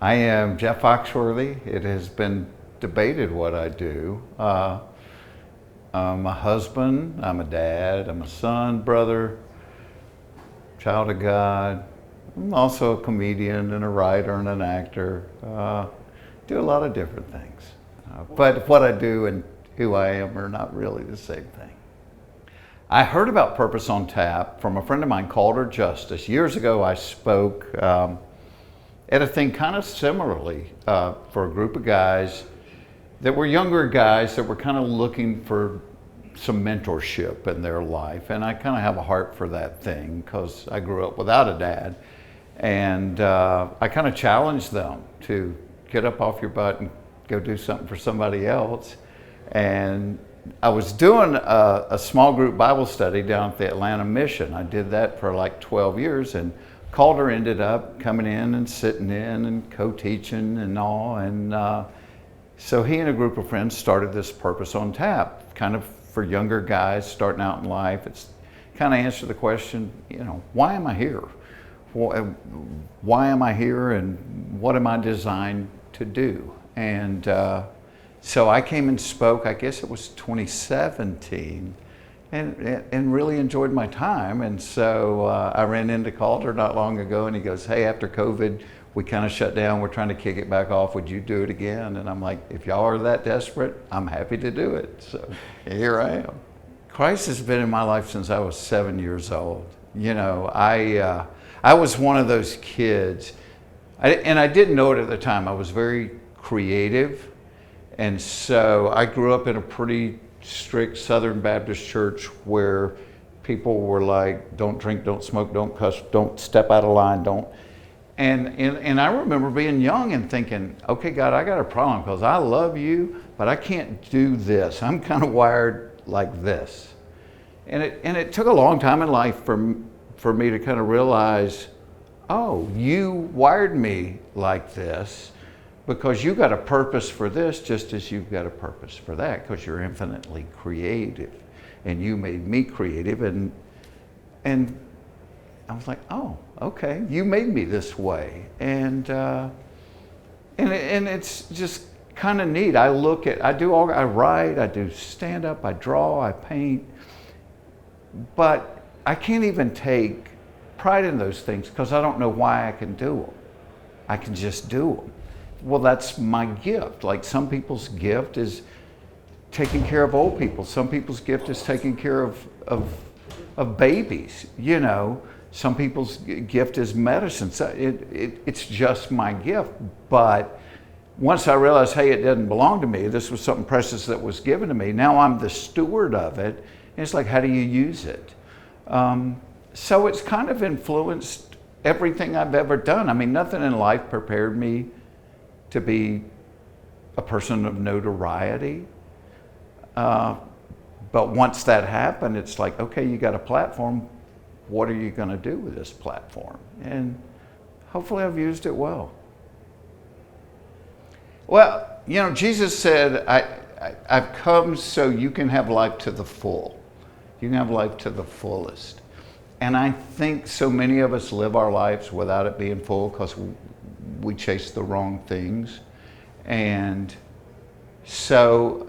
I am Jeff Foxworthy. It has been debated what I do. I'm a husband, I'm a dad, I'm a son, brother, child of God. I'm also a comedian and a writer and an actor. Do a lot of different things. But what I do and who I am are not really the same thing. I heard about Purpose on Tap from a friend of mine, Calder Justice. Years ago, I spoke at a thing kind of similarly for a group of guys that were younger guys that were kind of looking for some mentorship in their life. And I kind of have a heart for that thing because I grew up without a dad. And I kind of challenged them to get up off your butt and go do something for somebody else. And I was doing a small group Bible study down at the Atlantan mission. I did that for like 12 years, and Calder ended up coming in and sitting in and co-teaching and all. And so he and a group of friends started this Purpose on Tap, kind of for younger guys starting out in life. It's kind of answer the question, why am I here? Why am I here, and what am I designed to do? And so I came and spoke, I guess it was 2017, and really enjoyed my time. And so I ran into Calder not long ago, and he goes, hey, after COVID, we kind of shut down. We're trying to kick it back off. Would you do it again? And I'm like, if y'all are that desperate, I'm happy to do it. So here I am. Christ has been in my life since I was 7 years old. I was one of those kids, and I didn't know it at the time. I was very creative. And so I grew up in a pretty strict Southern Baptist church where people were like, don't drink, don't smoke, don't cuss, don't step out of line, don't. And I remember being young and thinking, okay, God, I got a problem because I love you, but I can't do this. I'm kind of wired like this. And it took a long time in life for me to kind of realize, oh, you wired me like this because you got a purpose for this just as you've got a purpose for that, because you're infinitely creative and you made me creative. And I was like, oh, okay, you made me this way. And it's just kind of neat. I write, I do stand up, I draw, I paint, but I can't even take pride in those things because I don't know why I can do them. I can just do them. Well, that's my gift. Like some people's gift is taking care of old people. Some people's gift is taking care of babies. Some people's gift is medicine. So it's just my gift. But once I realized, hey, it doesn't belong to me. This was something precious that was given to me. Now I'm the steward of it. And it's like, how do you use it? So it's kind of influenced everything I've ever done. I mean, nothing in life prepared me to be a person of notoriety. But once that happened, it's like, okay, you got a platform. What are you going to do with this platform? And hopefully I've used it well. Well, Jesus said, I've come so you can have life to the full. You can have life to the fullest. And I think so many of us live our lives without it being full because we chase the wrong things. And so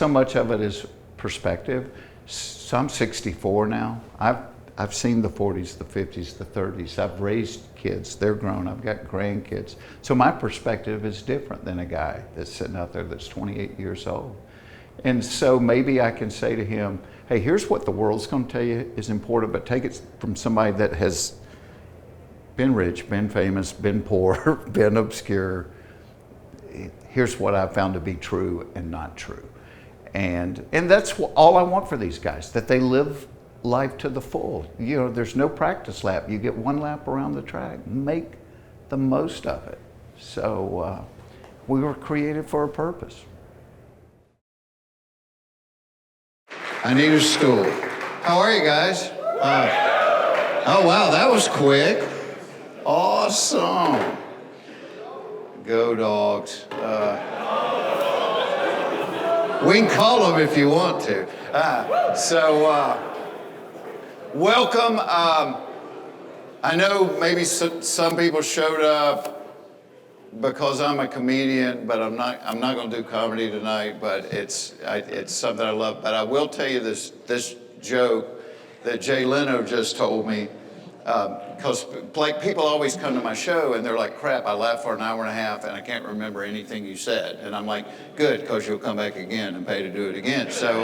much of it is perspective. So I'm 64 now. I've seen the 40s, the 50s, the 30s. I've raised kids. They're grown. I've got grandkids. So my perspective is different than a guy that's sitting out there that's 28 years old. And so maybe I can say to him, hey, here's what the world's going to tell you is important, but take it from somebody that has been rich, been famous, been poor, been obscure. Here's what I've found to be true and not true. And that's all I want for these guys, that they live life to the full. There's no practice lap. You get one lap around the track. Make the most of it. So we were created for a purpose. I need a stool. How are you guys? Oh, wow, that was quick. Awesome. Go Dogs. We can call them if you want to. Welcome. I know maybe some people showed up because I'm a comedian, but I'm not going to do comedy tonight, but it's something I love. But I will tell you this joke that Jay Leno just told me, because like people always come to my show and they're like, crap, I laughed for an hour and a half and I can't remember anything you said. And I'm like, good, because you'll come back again and pay to do it again. So,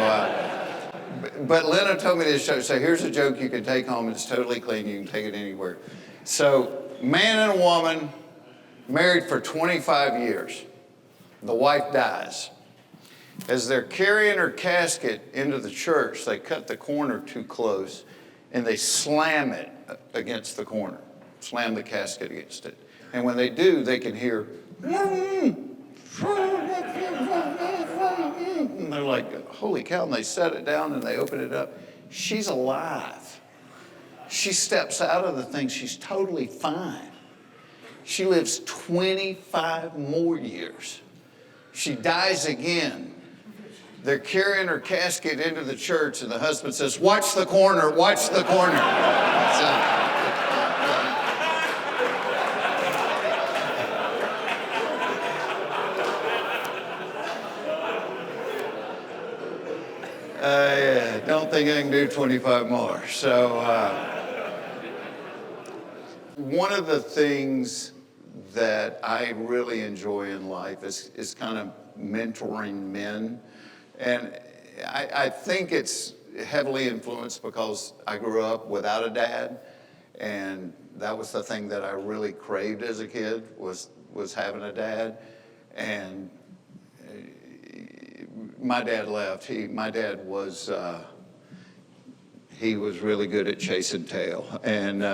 but Leno told me this joke. So here's a joke you can take home. It's totally clean. You can take it anywhere. So man and a woman married for 25 years. The wife dies. As they're carrying her casket into the church, they cut the corner too close and they slam it against the corner, slam the casket against it. And when they do, they can hear, and they're like, holy cow, and they set it down and they open it up. She's alive. She steps out of the thing, she's totally fine. She lives 25 more years. She dies again. They're carrying her casket into the church, and the husband says, watch the corner, watch the corner. Yeah, don't think I can do 25 more. So, one of the things that I really enjoy in life is kind of mentoring men. And I think it's heavily influenced because I grew up without a dad, and that was the thing that I really craved as a kid was having a dad. And my dad left. My dad was he was really good at chasing tail, and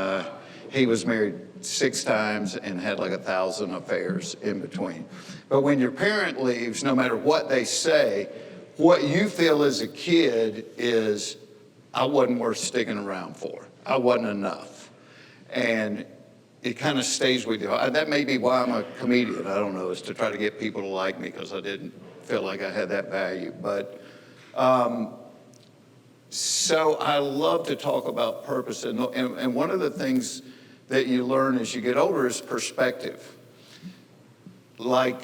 he was married 6 times and had like 1,000 affairs in between. But when your parent leaves, no matter what they say, what you feel as a kid is, I wasn't worth sticking around for. I wasn't enough. And it kind of stays with you. That may be why I'm a comedian. I don't know, is to try to get people to like me because I didn't feel like I had that value. But so I love to talk about purpose. And one of the things that you learn as you get older is perspective. Like,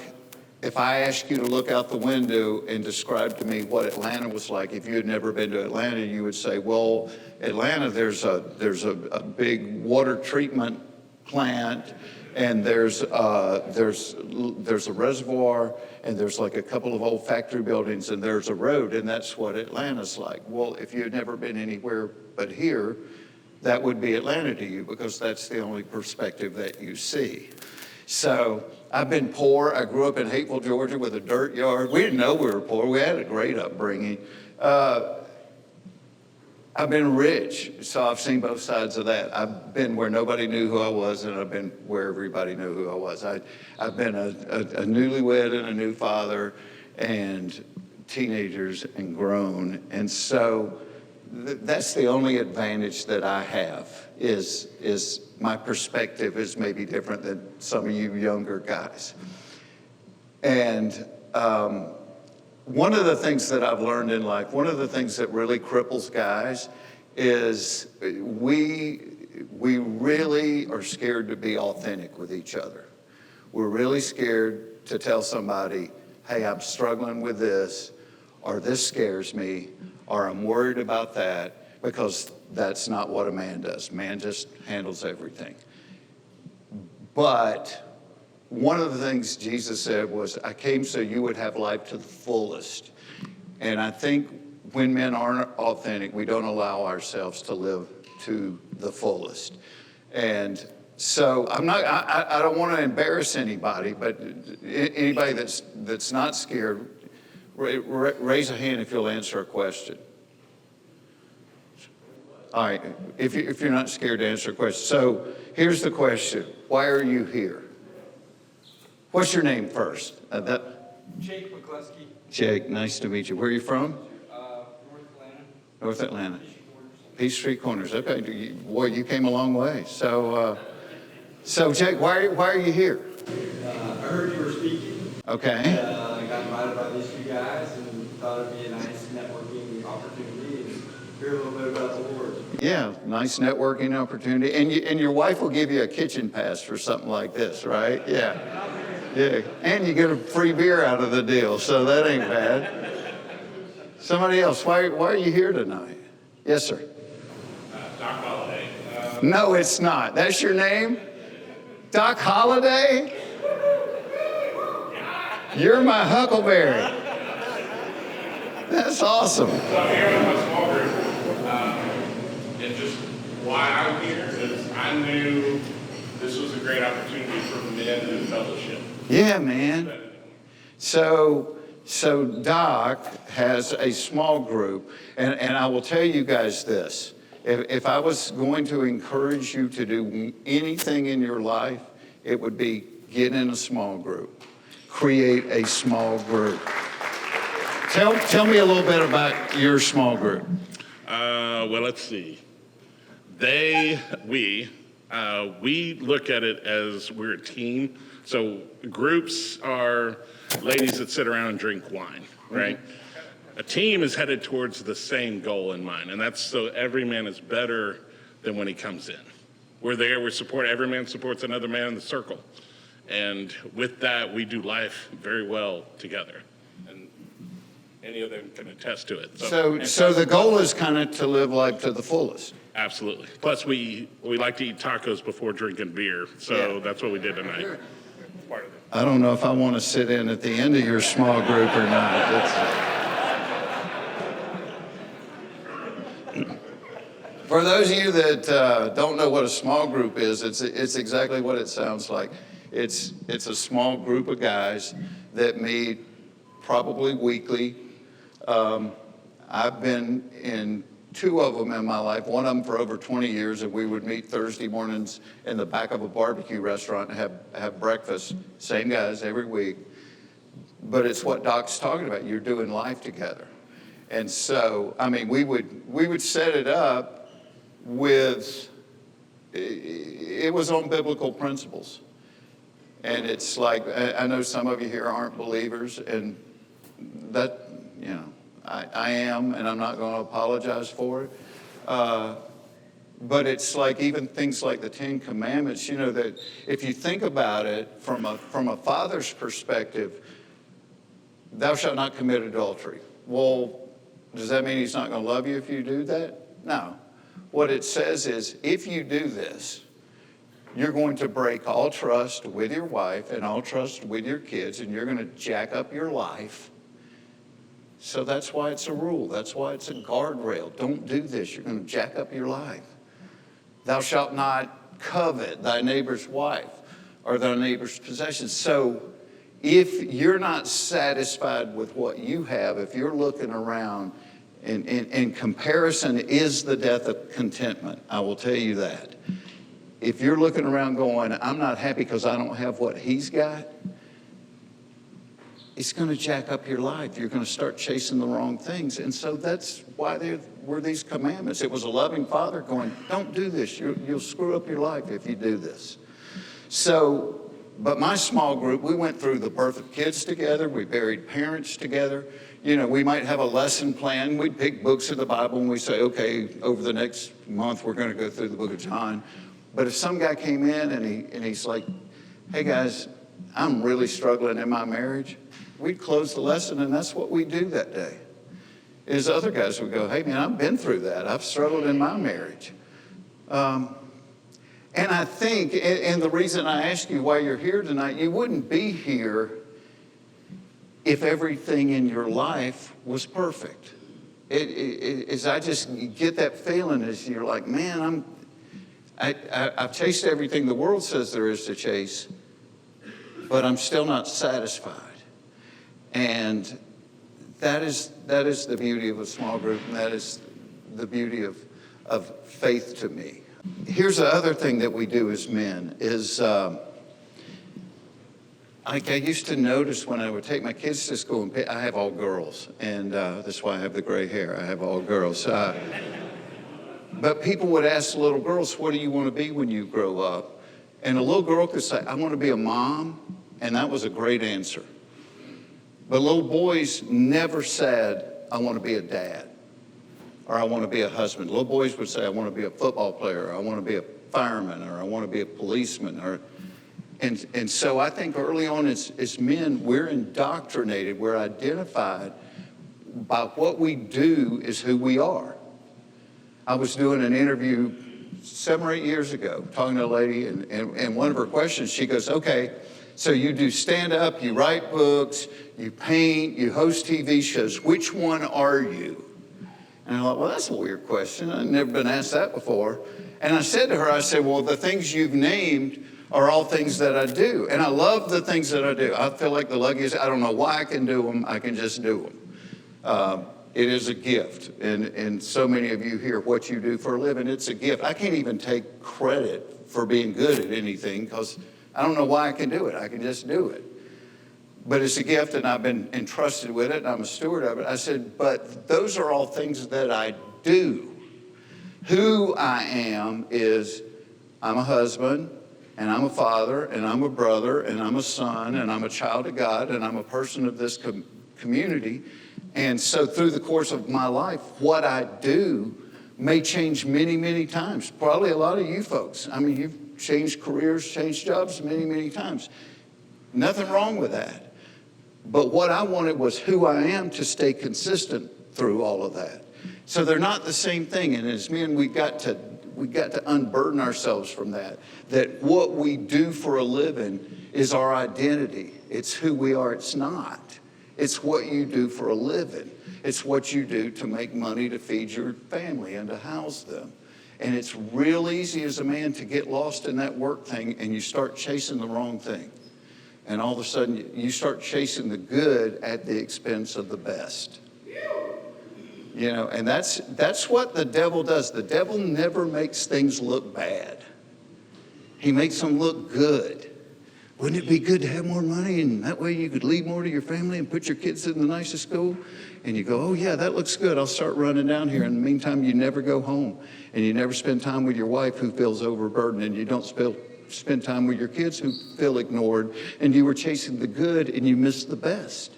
if I ask you to look out the window and describe to me what Atlanta was like, if you had never been to Atlanta, you would say, well, Atlanta, there's a big water treatment plant, and there's a reservoir, and there's like a couple of old factory buildings, and there's a road, and that's what Atlanta's like. Well, if you had never been anywhere but here, that would be Atlanta to you, because that's the only perspective that you see. So I've been poor. I grew up in Hateville, Georgia with a dirt yard. We didn't know we were poor. We had a great upbringing. I've been rich, so I've seen both sides of that. I've been where nobody knew who I was, and I've been where everybody knew who I was. I've been a newlywed and a new father, and teenagers and grown. And so that's the only advantage that I have is my perspective is maybe different than some of you younger guys. And one of the things that I've learned in life, one of the things that really cripples guys is we really are scared to be authentic with each other. We're really scared to tell somebody, hey, I'm struggling with this, or this scares me, or I'm worried about that, because that's not what a man does. Man just handles everything. But one of the things Jesus said was, I came so you would have life to the fullest. And I think when men aren't authentic, we don't allow ourselves to live to the fullest. And so I don't want to embarrass anybody, but anybody that's not scared, raise a hand if you'll answer a question. All right, if you're not scared to answer a question. So here's the question. Why are you here? What's your name first? Jake McCluskey. Jake, nice to meet you. Where are you from? North Atlanta. North Atlanta. Peachtree Corners. Okay, boy, you came a long way. So Jake, why are you here? I heard you were speaking. Okay. I got invited by these two guys and thought it'd be a nice networking opportunity and hear a little bit about the Lord. Yeah, nice networking opportunity. And your wife will give you a kitchen pass for something like this, right? Yeah. Yeah, and you get a free beer out of the deal, so that ain't bad. Somebody else, why are you here tonight? Yes, sir. Doc Holliday. No, it's not. That's your name? Doc Holliday? You're my huckleberry. That's awesome. So I'm here with my small group. And just why I'm here is I knew this was a great opportunity for men and fellowship. Yeah, man. So Doc has a small group, and I will tell you guys this. If I was going to encourage you to do anything in your life, it would be get in a small group. Create a small group. Tell me a little bit about your small group. Well, let's see. We look at it as we're a team. So groups are ladies that sit around and drink wine, right? A team is headed towards the same goal in mind, and that's so every man is better than when he comes in. We're there, every man supports another man in the circle. And with that, we do life very well together. And any of them can attest to it. So the goal is kind of to live life to the fullest. Absolutely. Plus, we like to eat tacos before drinking beer, so that's what we did tonight. Part of it. I don't know if I want to sit in at the end of your small group or not. For those of you that don't know what a small group is, it's exactly what it sounds like. It's a small group of guys that meet probably weekly. I've been in 2 of them in my life, one of them for over 20 years, and we would meet Thursday mornings in the back of a barbecue restaurant and have breakfast, same guys every week. But it's what Doc's talking about, you're doing life together. And so, I mean, we would set it up with, it was on biblical principles. And it's like, I know some of you here aren't believers, and that, you know, I am, and I'm not going to apologize for it. But it's like even things like the 10 Commandments, you know, that if you think about it from a father's perspective, thou shalt not commit adultery. Well, does that mean he's not going to love you if you do that? No. What it says is, if you do this, you're going to break all trust with your wife and all trust with your kids, and you're going to jack up your life. So that's why it's a rule. That's why it's a guardrail. Don't do this. You're going to jack up your life. Thou shalt not covet thy neighbor's wife or thy neighbor's possessions. So if you're not satisfied with what you have, if you're looking around, and comparison is the death of contentment, I will tell you that. If you're looking around going, I'm not happy because I don't have what he's got, it's going to jack up your life. You're going to start chasing the wrong things. And so that's why there were these commandments. It was a loving father going, don't do this. You'll screw up your life if you do this. So, but my small group, we went through the birth of kids together. We buried parents together. You know, we might have a lesson plan. We'd pick books of the Bible and we say, okay, over the next month, we're going to go through the book of John. But if some guy came in and he's like, hey guys, I'm really struggling in my marriage, we'd close the lesson, and that's what we do that day. Is other guys would go, hey man, I've been through that. I've struggled in my marriage. And I think, and the reason I ask you why you're here tonight, you wouldn't be here if everything in your life was perfect. As I just get that feeling as you're like, man, I've chased everything the world says there is to chase, but I'm still not satisfied. And that is the beauty of a small group, and that is the beauty of faith to me. Here's the other thing that we do as men is, like I used to notice when I would take my kids to school, and I have all girls, and that's why I have the gray hair. I have all girls. But people would ask the little girls, what do you want to be when you grow up? And a little girl could say, I want to be a mom, and that was a great answer. But little boys never said, I want to be a dad, or I want to be a husband. Little boys would say, I want to be a football player, or I want to be a fireman, or I want to be a policeman. And so I think early on as men, we're indoctrinated, we're identified by what we do is who we are. I was doing an interview 7 or 8 years ago, talking to a lady, and one of her questions, she goes, okay, so you do stand-up, you write books, you paint, you host TV shows. Which one are you? And I thought, well, that's a weird question. I've never been asked that before. And I said to her, I said, well, the things you've named are all things that I do. And I love the things that I do. I feel like the luckiest. I don't know why I can do them. I can just do them. It is a gift. And so many of you hear what you do for a living. It's a gift. I can't even take credit for being good at anything because I don't know why I can do it. I can just do it. But it's a gift, and I've been entrusted with it, and I'm a steward of it. I said, but those are all things that I do. Who I am is I'm a husband, and I'm a father, and I'm a brother, and I'm a son, and I'm a child of God, and I'm a person of this community. And so through the course of my life, what I do may change many, many times. Probably a lot of you folks. I mean, you've changed careers, changed jobs many, many times. Nothing wrong with that. But what I wanted was who I am to stay consistent through all of that. So they're not the same thing. And as men, we got to unburden ourselves from that. That what we do for a living is our identity. It's who we are. It's not. It's what you do for a living. It's what you do to make money to feed your family and to house them. And it's real easy as a man to get lost in that work thing, and you start chasing the wrong thing. And all of a sudden, you start chasing the good at the expense of the best. You know, and that's what the devil does. The devil never makes things look bad. He makes them look good. Wouldn't it be good to have more money, and that way you could leave more to your family and put your kids in the nicest school? And you go, oh yeah, that looks good. I'll start running down here. In the meantime, you never go home, and you never spend time with your wife who feels overburdened, and you don't spend time with your kids who feel ignored, and you were chasing the good and you missed the best.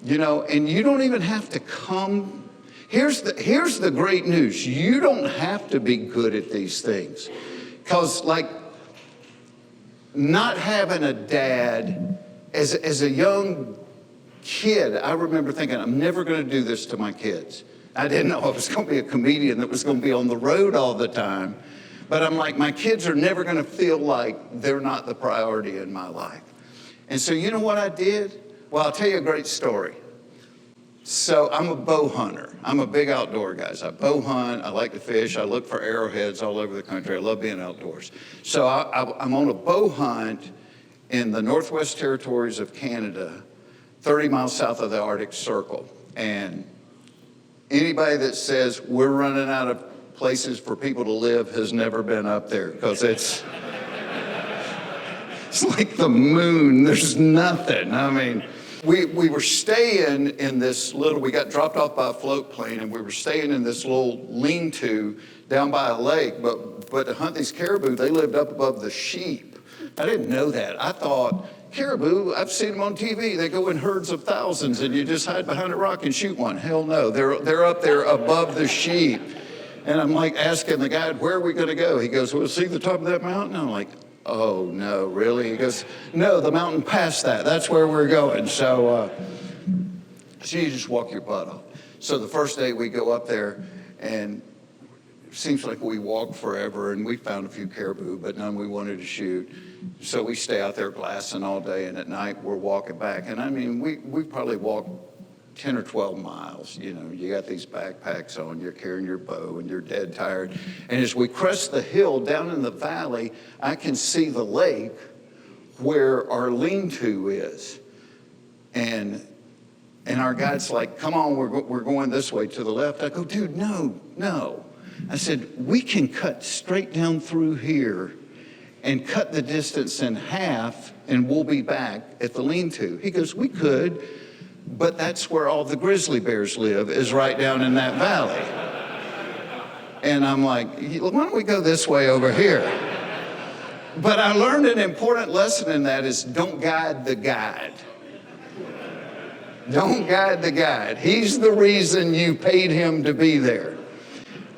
You know, and you don't even have to come. Here's the great news. You don't have to be good at these things. Because like not having a dad as a young kid, I remember thinking, I'm never going to do this to my kids. I didn't know I was going to be a comedian that was going to be on the road all the time. But I'm like, my kids are never going to feel like they're not the priority in my life. And so you know what I did? Well, I'll tell you a great story. So I'm a bow hunter. I'm a big outdoor guy. I bow hunt. I like to fish. I look for arrowheads all over the country. I love being outdoors. So I'm on a bow hunt in the Northwest Territories of Canada, 30 miles south of the Arctic Circle. And anybody that says we're running out of places for people to live has never been up there, because it's like the moon. There's nothing. I mean, we were staying in this little, we got dropped off by a float plane, and we were staying in this little lean-to down by a lake, but to hunt these caribou, they lived up above the sheep. I didn't know that. I thought, caribou, I've seen them on TV. They go in herds of thousands, and you just hide behind a rock and shoot one. Hell no, they're up there above the sheep. And I'm like asking the guide, where are we going to go? He goes, well, see the top of that mountain? I'm like, oh, no, really? He goes, no, the mountain past that. That's where we're going. So you just walk your butt off. So the first day we go up there, and it seems like we walked forever, and we found a few caribou, but none we wanted to shoot. So we stay out there glassing all day, and at night we're walking back. And I mean, we probably walked 10 or 12 miles. You know, you got these backpacks on, you're carrying your bow, and you're dead tired. And as we crest the hill down in the valley, I can see the lake where our lean-to is. And our guide's like, come on, we're going this way to the left. I go, dude, no. I said, we can cut straight down through here and cut the distance in half, and we'll be back at the lean-to. He goes, we could, but that's where all the grizzly bears live, is right down in that valley. And I'm like, why don't we go this way over here? But I learned an important lesson in that is don't guide the guide. Don't guide the guide. He's the reason you paid him to be there.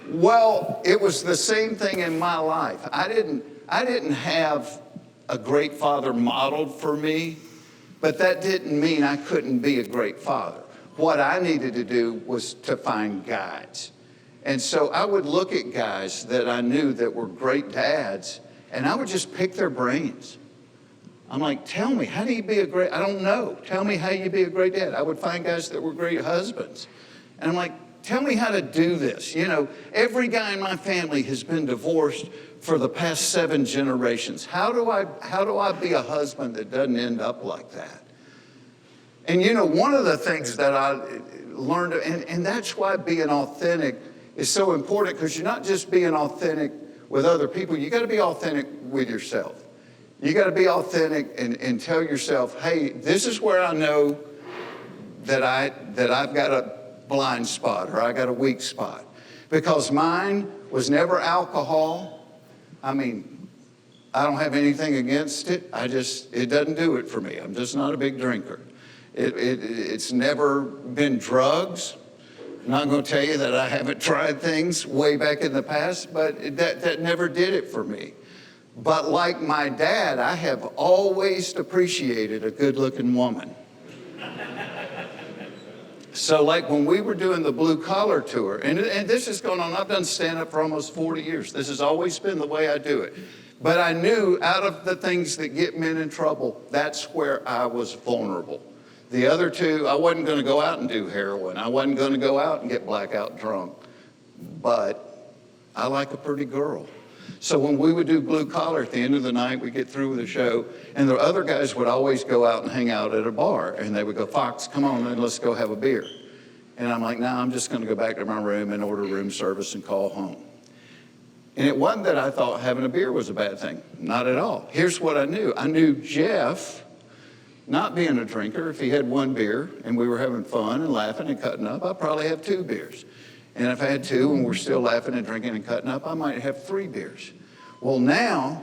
Well, it was the same thing in my life. I didn't have a great father modeled for me, but that didn't mean I couldn't be a great father. What I needed to do was to find guides. And so I would look at guys that I knew that were great dads, and I would just pick their brains. I'm like, tell me, how do you be a great, I don't know. Tell me how you be a great dad. I would find guys that were great husbands. And I'm like, tell me how to do this. You know, every guy in my family has been divorced for the past 7 generations. How do I be a husband that doesn't end up like that? And you know, one of the things that I learned, and that's why being authentic is so important, because you're not just being authentic with other people, you got to be authentic with yourself. You got to be authentic and tell yourself, hey, this is where I know that I've got a blind spot or I got a weak spot. Because mine was never alcohol. I mean, I don't have anything against it. It doesn't do it for me. I'm just not a big drinker. It's never been drugs. I'm not going to tell you that I haven't tried things way back in the past, but that never did it for me. But like my dad, I have always appreciated a good-looking woman. So like when we were doing the blue collar tour, and this is going on, I've done stand-up for almost 40 years. This has always been the way I do it. But I knew out of the things that get men in trouble, that's where I was vulnerable. The other two, I wasn't going to go out and do heroin. I wasn't going to go out and get blackout drunk. But I like a pretty girl. So when we would do blue collar at the end of the night, we'd get through with the show, and the other guys would always go out and hang out at a bar. And they would go, Fox, come on, and let's go have a beer. And I'm like, I'm just going to go back to my room and order room service and call home. And it wasn't that I thought having a beer was a bad thing. Not at all. Here's what I knew. I knew Jeff, not being a drinker, if he had 1 beer and we were having fun and laughing and cutting up, I'd probably have 2 beers. And if I had 2 and we're still laughing and drinking and cutting up, I might have 3 beers. Well, now,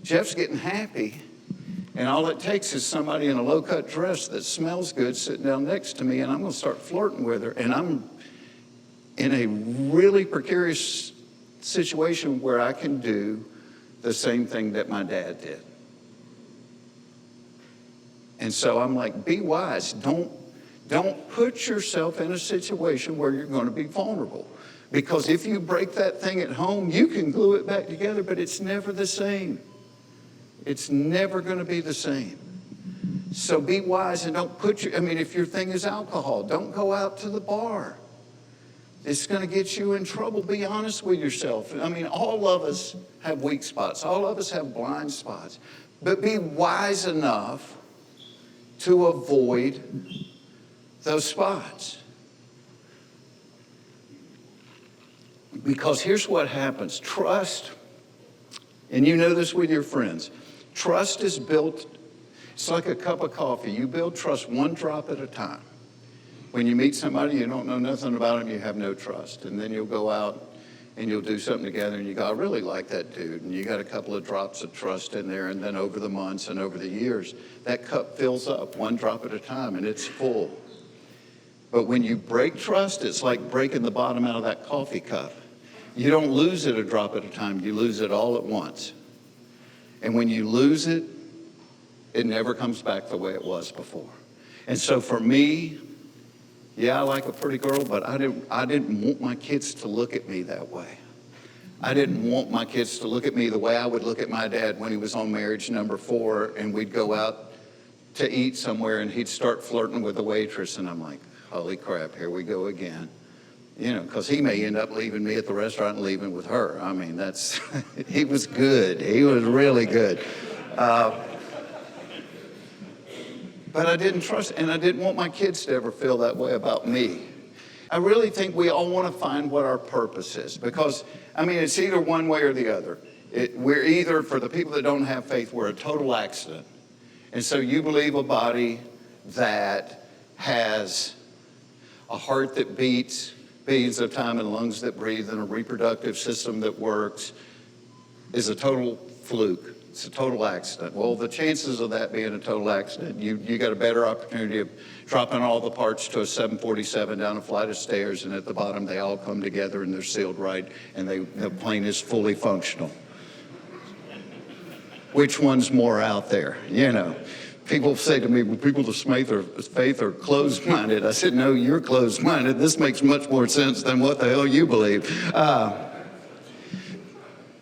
Jeff's getting happy, and all it takes is somebody in a low-cut dress that smells good sitting down next to me, and I'm going to start flirting with her. And I'm in a really precarious situation where I can do the same thing that my dad did. And so I'm like, be wise. Don't put yourself in a situation where you're going to be vulnerable. Because if you break that thing at home, you can glue it back together, but it's never the same. It's never going to be the same. So be wise and don't if your thing is alcohol, don't go out to the bar. It's going to get you in trouble. Be honest with yourself. All of us have weak spots. All of us have blind spots. But be wise enough to avoid those spots. Because here's what happens. Trust, and you know this with your friends, trust is built, it's like a cup of coffee. You build trust 1 drop at a time. When you meet somebody, you don't know nothing about them, you have no trust. And then you'll go out and you'll do something together and you go, I really like that dude. And you got a couple of drops of trust in there, and then over the months and over the years, that cup fills up 1 drop at a time and it's full. But when you break trust, it's like breaking the bottom out of that coffee cup. You don't lose it a drop at a time, you lose it all at once. And when you lose it, it never comes back the way it was before. And so for me, yeah, I like a pretty girl, but I didn't want my kids to look at me that way. I didn't want my kids to look at me the way I would look at my dad when he was on marriage number 4, and we'd go out to eat somewhere and he'd start flirting with the waitress, and I'm like, holy crap, here we go again. Because he may end up leaving me at the restaurant and leaving with her. He was good. He was really good. But I didn't trust, and I didn't want my kids to ever feel that way about me. I really think we all want to find what our purpose is, because, it's either one way or the other. We're either, for the people that don't have faith, we're a total accident. And so you believe a body that has a heart that beats billions of times and lungs that breathe and a reproductive system that works is a total fluke. It's a total accident. Well, the chances of that being a total accident, you got a better opportunity of dropping all the parts to a 747 down a flight of stairs, and at the bottom they all come together and they're sealed right, and the plane is fully functional. which one's more out there, you know. People say to me, well, people of faith are closed-minded. I said, no, you're closed-minded. This makes much more sense than what the hell you believe. I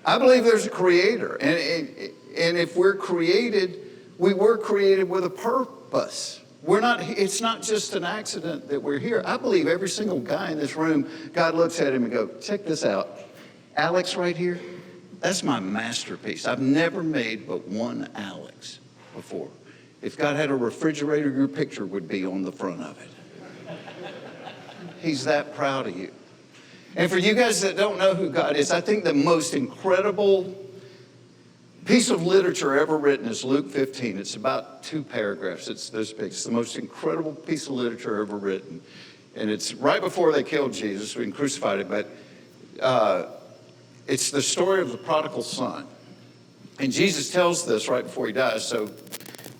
believe there's a creator. And if we're created, we were created with a purpose. It's not just an accident that we're here. I believe every single guy in this room, God looks at him and goes, check this out. Alex right here, that's my masterpiece. I've never made but one Alex before. If God had a refrigerator, your picture would be on the front of it. He's that proud of you. And for you guys that don't know who God is, I think the most incredible piece of literature ever written is Luke 15. It's about 2 paragraphs. It's this big. It's the most incredible piece of literature ever written. And it's right before they killed Jesus and crucified him. But it's the story of the prodigal son. And Jesus tells this right before he dies. So,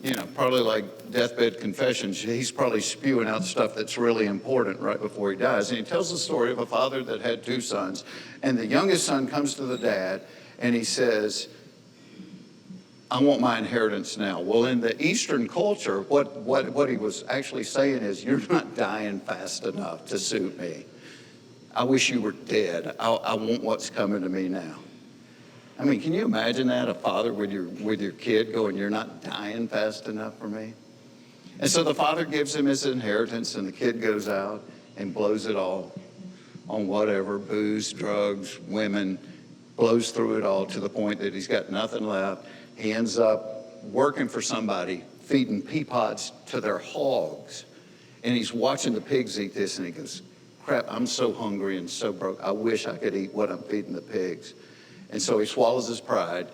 you know, probably like deathbed confessions, he's probably spewing out stuff that's really important right before he dies. And he tells the story of a father that had 2 sons. And the youngest son comes to the dad and he says, I want my inheritance now. Well, in the Eastern culture, what he was actually saying is, you're not dying fast enough to suit me. I wish you were dead. I want what's coming to me now. I mean, can you imagine that? A father with your kid going, you're not dying fast enough for me? And so the father gives him his inheritance, and the kid goes out and blows it all on whatever, booze, drugs, women, blows through it all to the point that he's got nothing left. He ends up working for somebody, feeding pea pods to their hogs. And he's watching the pigs eat this, and he goes, crap, I'm so hungry and so broke. I wish I could eat what I'm feeding the pigs. And so he swallows his pride,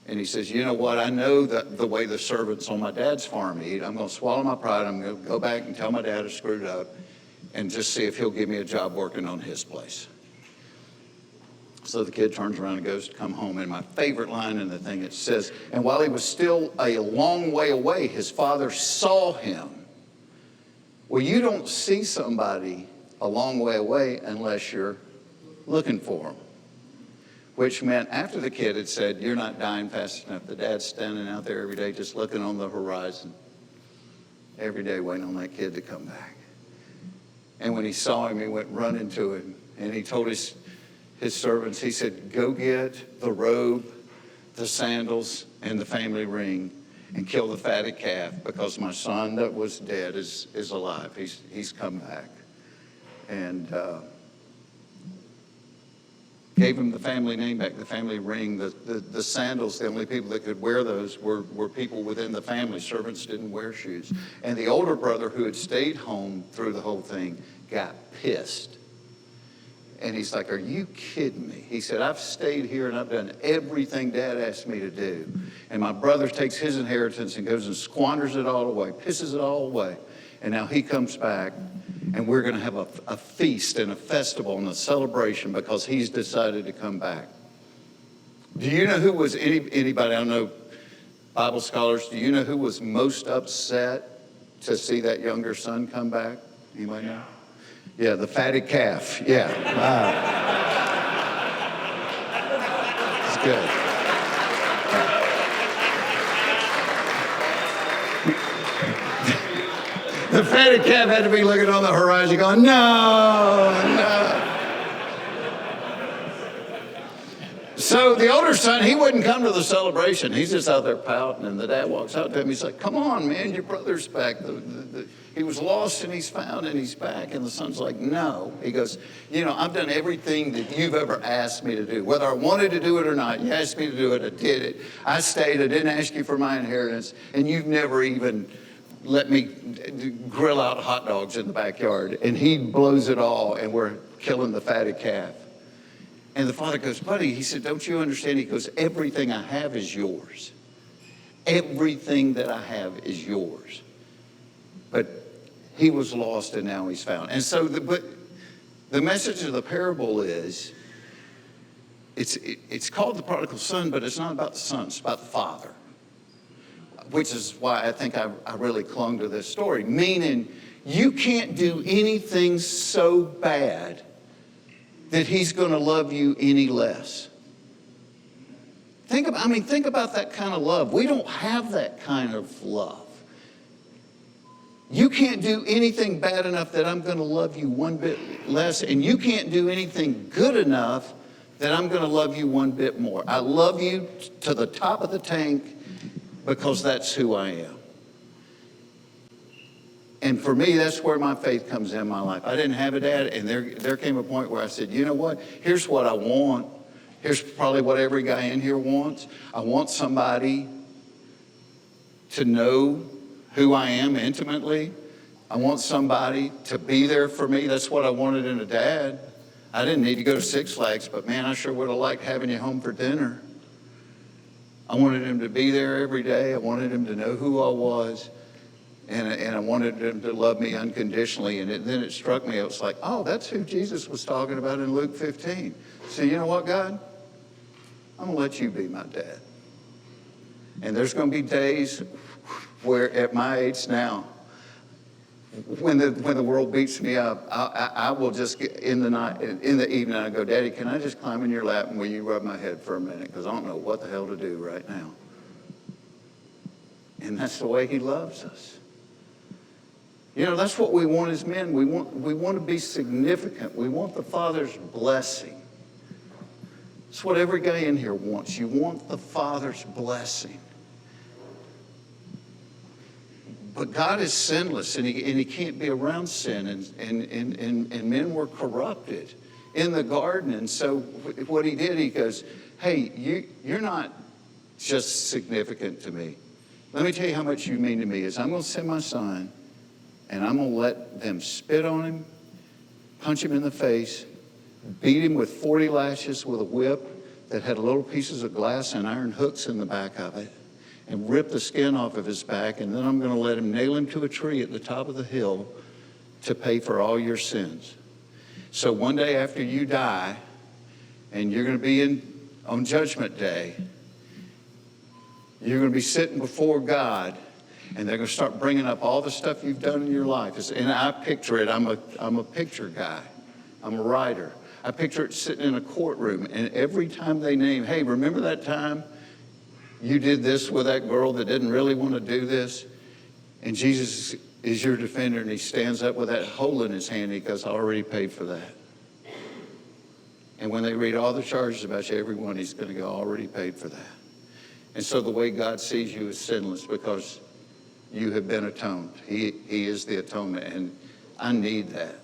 and he says, you know what, I know that the way the servants on my dad's farm eat. I'm going to swallow my pride. I'm going to go back and tell my dad I screwed up and just see if he'll give me a job working on his place. So the kid turns around and goes to come home. And my favorite line in the thing, it says, and while he was still a long way away, his father saw him. Well, you don't see somebody a long way away unless you're looking for them. Which meant after the kid had said, you're not dying fast enough, the dad's standing out there every day just looking on the horizon, every day waiting on that kid to come back. And when he saw him, he went running to him, and he told his servants, he said, go get the robe, the sandals, and the family ring, and kill the fatted calf, because my son that was dead is alive. He's come back. And gave him the family name back, the family ring, the sandals. The only people that could wear those were people within the family. Servants didn't wear shoes. And the older brother, who had stayed home through the whole thing, got pissed. And he's like, are you kidding me? He said, I've stayed here and I've done everything Dad asked me to do. And my brother takes his inheritance and goes and squanders it all away, pisses it all away. And now he comes back, and we're going to have a feast and a festival and a celebration because he's decided to come back. Do you know who was anybody, I don't know, Bible scholars, do you know who was most upset to see that younger son come back? Anybody know? Yeah, the fatted calf. Yeah. It's good. The fatted calf had to be looking on the horizon going, no. So the older son, he wouldn't come to the celebration. He's just out there pouting, and the dad walks out to him. He's like, come on, man, your brother's back. He was lost, and he's found, and he's back. And the son's like, no. He goes, you know, I've done everything that you've ever asked me to do. Whether I wanted to do it or not, you asked me to do it, I did it. I stayed, I didn't ask you for my inheritance, and you've never even let me grill out hot dogs in the backyard. And he blows it all, and we're killing the fatted calf. And the father goes, buddy, he said, don't you understand? He goes, everything I have is yours. Everything that I have is yours. But he was lost, and now he's found. And so the message of the parable is, it's called the prodigal son, but it's not about the son, it's about the father. Which is why I think I really clung to this story. Meaning, you can't do anything so bad that he's going to love you any less. Think about that kind of love. We don't have that kind of love. You can't do anything bad enough that I'm going to love you one bit less, and you can't do anything good enough that I'm going to love you one bit more. I love you to the top of the tank because that's who I am. And for me, that's where my faith comes in my life. I didn't have a dad, and there came a point where I said, you know what? Here's what I want. Here's probably what every guy in here wants. I want somebody to know who I am intimately. I want somebody to be there for me. That's what I wanted in a dad. I didn't need to go to Six Flags, but man, I sure would have liked having you home for dinner. I wanted him to be there every day. I wanted him to know who I was. And I wanted him to love me unconditionally. And then it struck me, it was like, oh, that's who Jesus was talking about in Luke 15. So you know what, God? I'm going to let you be my dad. And there's going to be days where at my age now, when the world beats me up, I will just get in the evening, I go, Daddy, can I just climb in your lap and will you rub my head for a minute? Because I don't know what the hell to do right now. And that's the way he loves us. You know, that's what we want as men. We want to be significant. We want the Father's blessing. It's what every guy in here wants. You want the Father's blessing. But God is sinless, and he can't be around sin, and men were corrupted in the garden. And so what he did, he goes, hey, you're not just significant to me. Let me tell you how much you mean to me is I'm going to send my son, and I'm going to let them spit on him, punch him in the face, beat him with 40 lashes with a whip that had little pieces of glass and iron hooks in the back of it, and rip the skin off of his back, and then I'm going to let him nail him to a tree at the top of the hill to pay for all your sins. So one day after you die, and you're going to be on Judgment Day, you're going to be sitting before God, and they're going to start bringing up all the stuff you've done in your life. And I picture it. I'm a picture guy. I'm a writer. I picture it sitting in a courtroom, and every time they name, hey, remember that time you did this with that girl that didn't really want to do this? And Jesus is your defender, and he stands up with that hole in his hand. He goes, I already paid for that. And when they read all the charges about you, every one, he's going to go, already paid for that. And so the way God sees you is sinless because you have been atoned. He is the atonement, and I need that.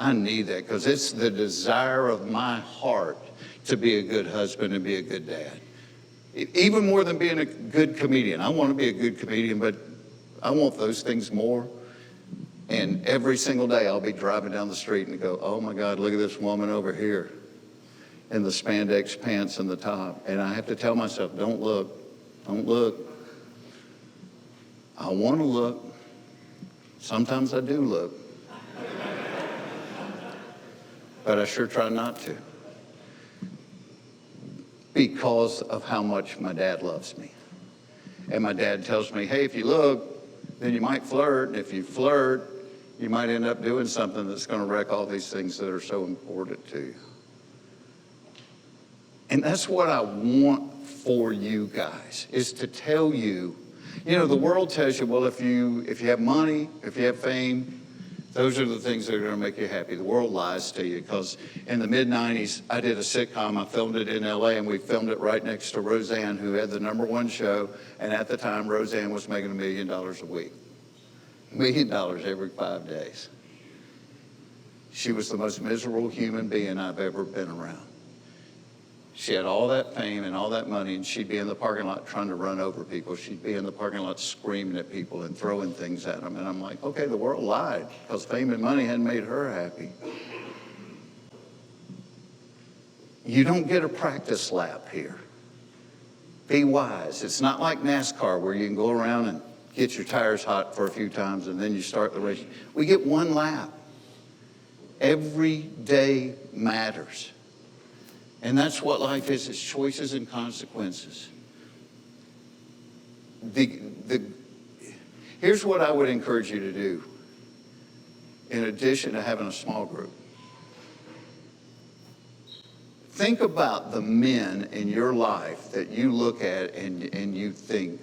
I need that because it's the desire of my heart to be a good husband and be a good dad. Even more than being a good comedian. I want to be a good comedian, but I want those things more. And every single day I'll be driving down the street and go, oh my God, look at this woman over here in the spandex pants and the top. And I have to tell myself, don't look, don't look. I want to look. Sometimes I do look. But I sure try not to. Because of how much my dad loves me. And my dad tells me, hey, if you look, then you might flirt. And if you flirt, you might end up doing something that's going to wreck all these things that are so important to you. And that's what I want for you guys, is to tell you, you know, the world tells you, well, if you have money, if you have fame, those are the things that are going to make you happy. The world lies to you because in the mid-'90s, I did a sitcom. I filmed it in L.A., and we filmed it right next to Roseanne, who had the #1 show. And at the time, Roseanne was making $1 million a week. $1 million every 5 days. She was the most miserable human being I've ever been around. She had all that fame and all that money, and she'd be in the parking lot trying to run over people. She'd be in the parking lot screaming at people and throwing things at them. And I'm like, okay, the world lied because fame and money hadn't made her happy. You don't get a practice lap here. Be wise. It's not like NASCAR where you can go around and get your tires hot for a few times and then you start the race. We get one lap. Every day matters. And that's what life is. It's choices and consequences. Here's what I would encourage you to do in addition to having a small group. Think about the men in your life that you look at and you think,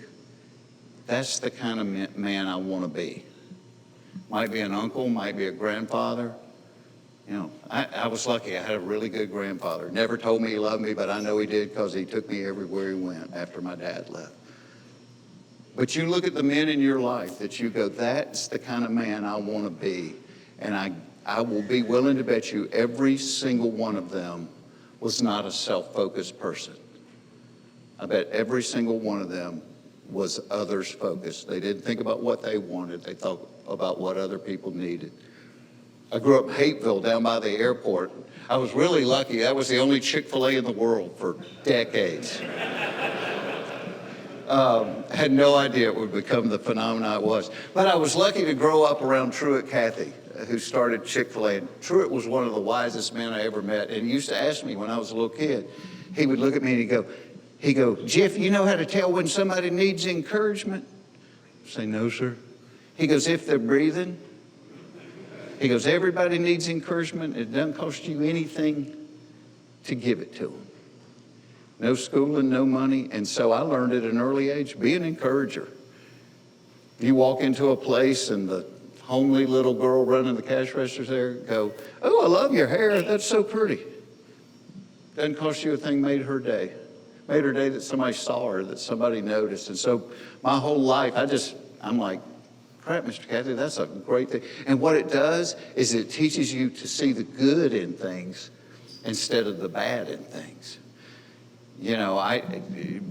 that's the kind of man I want to be. Might be an uncle, might be a grandfather. You know, I was lucky. I had a really good grandfather. Never told me he loved me, but I know he did because he took me everywhere he went after my dad left. But you look at the men in your life that you go, that's the kind of man I want to be. And I will be willing to bet you every single one of them was not a self-focused person. I bet every single one of them was others focused. They didn't think about what they wanted. They thought about what other people needed. I grew up in Hapeville down by the airport. I was really lucky. That was the only Chick-fil-A in the world for decades. Had no idea it would become the phenomenon it was. But I was lucky to grow up around Truett Cathy, who started Chick-fil-A. And Truett was one of the wisest men I ever met. And he used to ask me when I was a little kid, he would look at me and he'd go, Jeff, you know how to tell when somebody needs encouragement? I say, no, sir. He goes, if they're breathing. He goes, everybody needs encouragement. It doesn't cost you anything to give it to them. No schooling, no money. And so I learned at an early age, be an encourager. You walk into a place and the homely little girl running the cash registers there go, oh, I love your hair. That's so pretty. Doesn't cost you a thing, made her day. Made her day that somebody saw her, that somebody noticed. And so my whole life, I'm like, crap, Mr. Cathy, that's a great thing. And what it does is it teaches you to see the good in things instead of the bad in things. You know,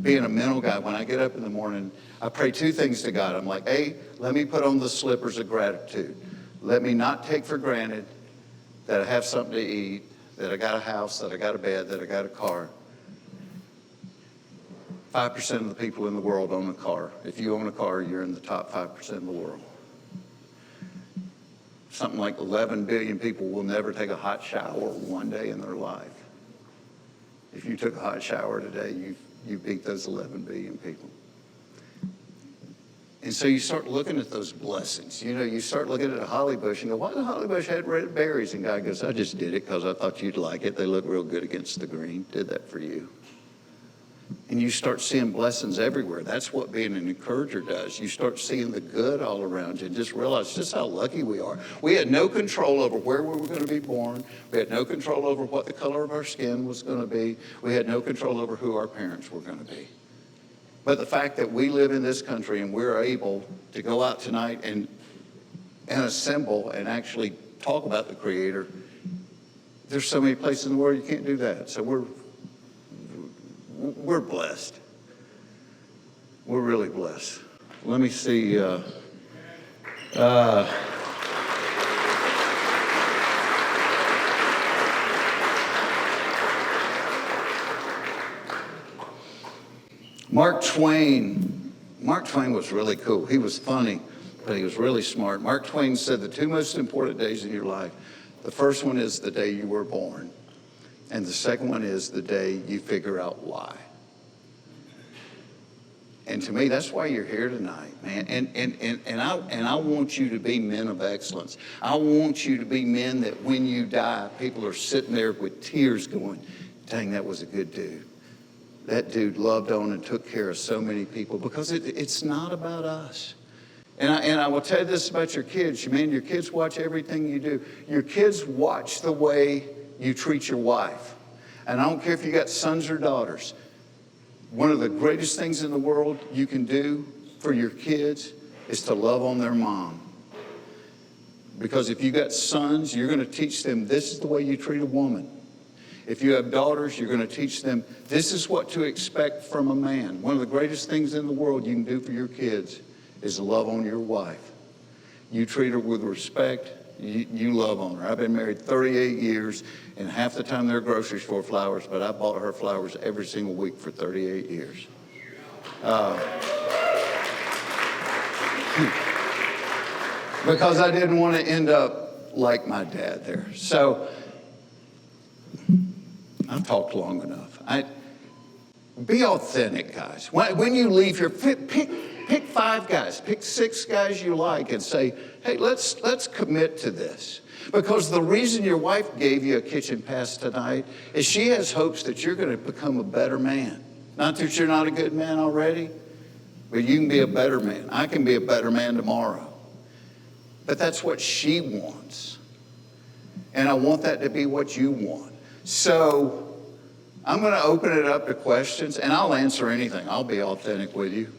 being a mental guy, when I get up in the morning, I pray two things to God. I'm like, A, let me put on the slippers of gratitude. Let me not take for granted that I have something to eat, that I got a house, that I got a bed, that I got a car. 5% of the people in the world own a car. If you own a car, you're in the top 5% of the world. Something like 11 billion people will never take a hot shower one day in their life. If you took a hot shower today, you beat those 11 billion people. And so you start looking at those blessings. You know, you start looking at a holly bush and go, why the holly bush had red berries? And God goes, I just did it because I thought you'd like it. They look real good against the green. Did that for you. And you start seeing blessings everywhere. That's what being an encourager does. You start seeing the good all around you and just realize just how lucky we are. We had no control over where we were going to be born. We had no control over what the color of our skin was going to be. We had no control over who our parents were going to be. But the fact that we live in this country and we're able to go out tonight and assemble and actually talk about the Creator, there's so many places in the world you can't do that. So we're blessed. We're really blessed. Let me see. Mark Twain was really cool. He was funny, but he was really smart. Mark Twain said the two most important days in your life, the first one is the day you were born. And the second one is the day you figure out why. And to me, that's why you're here tonight, man. And I want you to be men of excellence. I want you to be men that when you die, people are sitting there with tears going, dang, that was a good dude. That dude loved on and took care of so many people, because it's not about us. And I will tell you this about your kids. Man, your kids watch everything you do. Your kids watch the way you treat your wife. And I don't care if you got sons or daughters. One of the greatest things in the world you can do for your kids is to love on their mom. Because if you got sons, you're going to teach them this is the way you treat a woman. If you have daughters, you're going to teach them this is what to expect from a man. One of the greatest things in the world you can do for your kids is love on your wife. You treat her with respect. You love on her. I've been married 38 years, and half the time there are grocery store flowers, but I bought her flowers every single week for 38 years. Because I didn't want to end up like my dad there. So I've talked long enough. Be authentic, guys. When you leave here, pick pick 5 guys, pick 6 guys you like and say, hey, let's commit to this. Because the reason your wife gave you a kitchen pass tonight is she has hopes that you're going to become a better man. Not that you're not a good man already, but you can be a better man. I can be a better man tomorrow. But that's what she wants. And I want that to be what you want. So I'm going to open it up to questions, and I'll answer anything. I'll be authentic with you.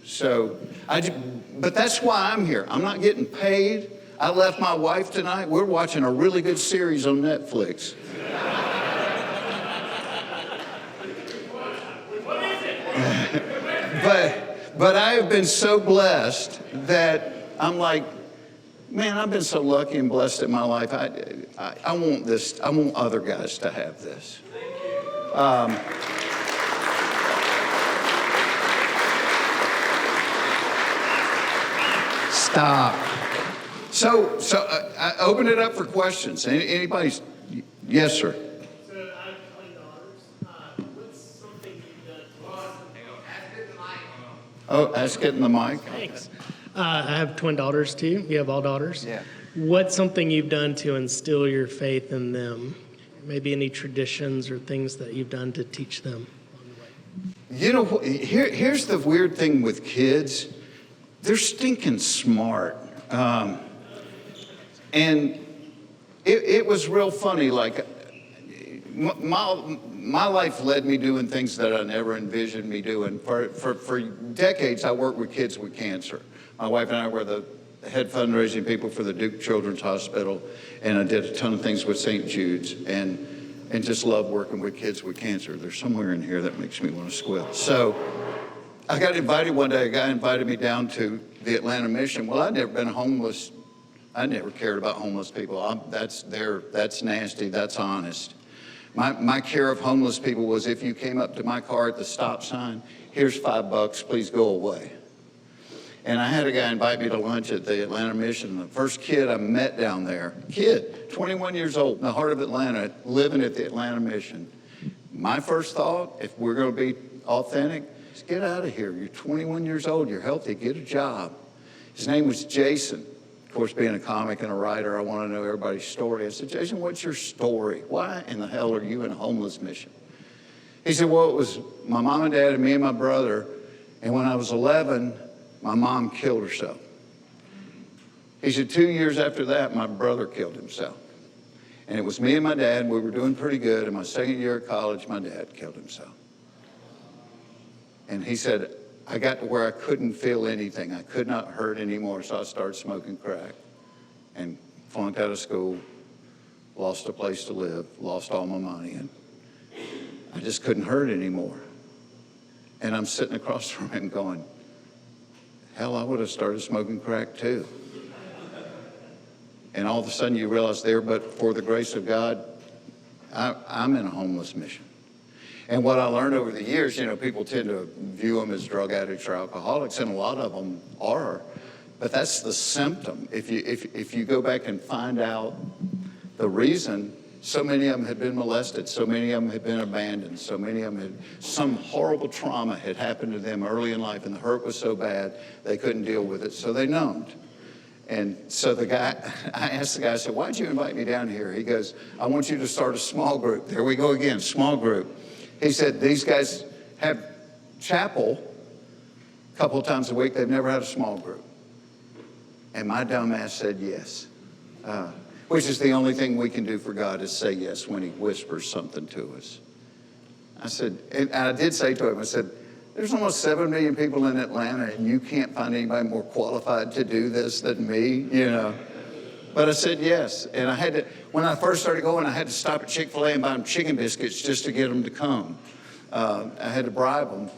But that's why I'm here. I'm not getting paid. I left my wife tonight. We're watching a really good series on Netflix. But I have been so blessed that I'm like, man, I've been so lucky and blessed in my life. I want this. I want other guys to have this. Stop. So I open it up for questions. Anybody? Yes, sir. So I have twin daughters. What's something you've done? Oh, ask it in the mic. Thanks. I have twin daughters too. You have all daughters? Yeah. What's something you've done to instill your faith in them? Maybe any traditions or things that you've done to teach them on the way? You know, here's the weird thing with kids. They're stinking smart. And it was real funny. Like, my life led me doing things that I never envisioned me doing. For decades, I worked with kids with cancer. My wife and I were the head fundraising people for the Duke Children's Hospital, and I did a ton of things with St. Jude's, and just love working with kids with cancer. There's somewhere in here that makes me want to squeal. So I got invited one day. A guy invited me down to the Atlantan mission. Well, I'd never been homeless. I never cared about homeless people. That's nasty. That's honest. My care of homeless people was if you came up to my car at the stop sign, here's $5, please go away. And I had a guy invite me to lunch at the Atlantan mission. The first kid I met down there, 21 years old, in the heart of Atlanta, living at the Atlantan mission. My first thought, if we're going to be authentic, is get out of here. You're 21 years old, you're healthy, get a job. His name was Jason. Of course, being a comic and a writer, I want to know everybody's story. I said, Jason, what's your story? Why in the hell are you in a homeless mission? He said, well, it was my mom and dad and me and my brother, and when I was 11, my mom killed herself. He said 2 years after that, my brother killed himself. And it was me and my dad. We were doing pretty good. In my second year of college, my dad killed himself. And he said, I got to where I couldn't feel anything. I could not hurt anymore, so I started smoking crack and flunked out of school, lost a place to live, lost all my money, and I just couldn't hurt anymore. And I'm sitting across from him going, hell, I would have started smoking crack too. And all of a sudden you realize there, but for the grace of God, I'm in a homeless mission. And what I learned over the years, you know, people tend to view them as drug addicts or alcoholics, and a lot of them are, but that's the symptom. If you go back and find out the reason, so many of them had been molested, so many of them had been abandoned, so many of them had, some horrible trauma had happened to them early in life, and the hurt was so bad they couldn't deal with it, so they numbed. And so the guy, I asked the guy, I said, why'd you invite me down here? He goes, I want you to start a small group. There we go again, small group. He said, these guys have chapel a couple of times a week. They've never had a small group. And my dumb ass said yes, which is the only thing we can do for God is say yes when he whispers something to us. I said, and I did say to him, I said, there's almost 7 million people in Atlanta, and you can't find anybody more qualified to do this than me, you know. But I said yes, and I had to, when I first started going, I had to stop at Chick-fil-A and buy them chicken biscuits just to get them to come. I had to bribe them.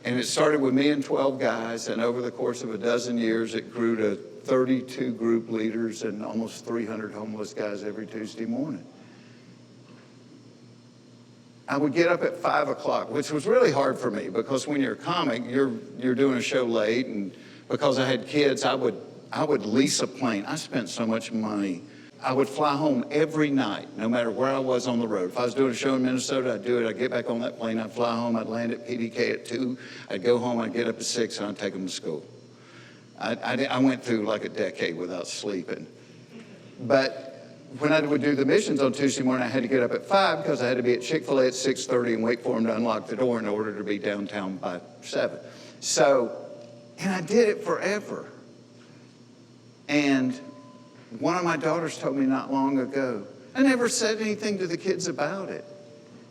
And it started with me and 12 guys, and over the course of a dozen years, it grew to 32 group leaders and almost 300 homeless guys every Tuesday morning. I would get up at 5 o'clock, which was really hard for me because when you're a comic, you're doing a show late, and because I had kids, I would lease a plane. I spent so much money. I would fly home every night, no matter where I was on the road. If I was doing a show in Minnesota, I'd do it. I'd get back on that plane. I'd fly home. I'd land at PDK at 2. I'd go home. I'd get up at 6, and I'd take them to school. I went through like a decade without sleeping. But when I would do the missions on Tuesday morning, I had to get up at 5 because I had to be at Chick-fil-A at 6:30 and wait for them to unlock the door in order to be downtown by 7. So, and I did it forever. And one of my daughters told me not long ago, I never said anything to the kids about it.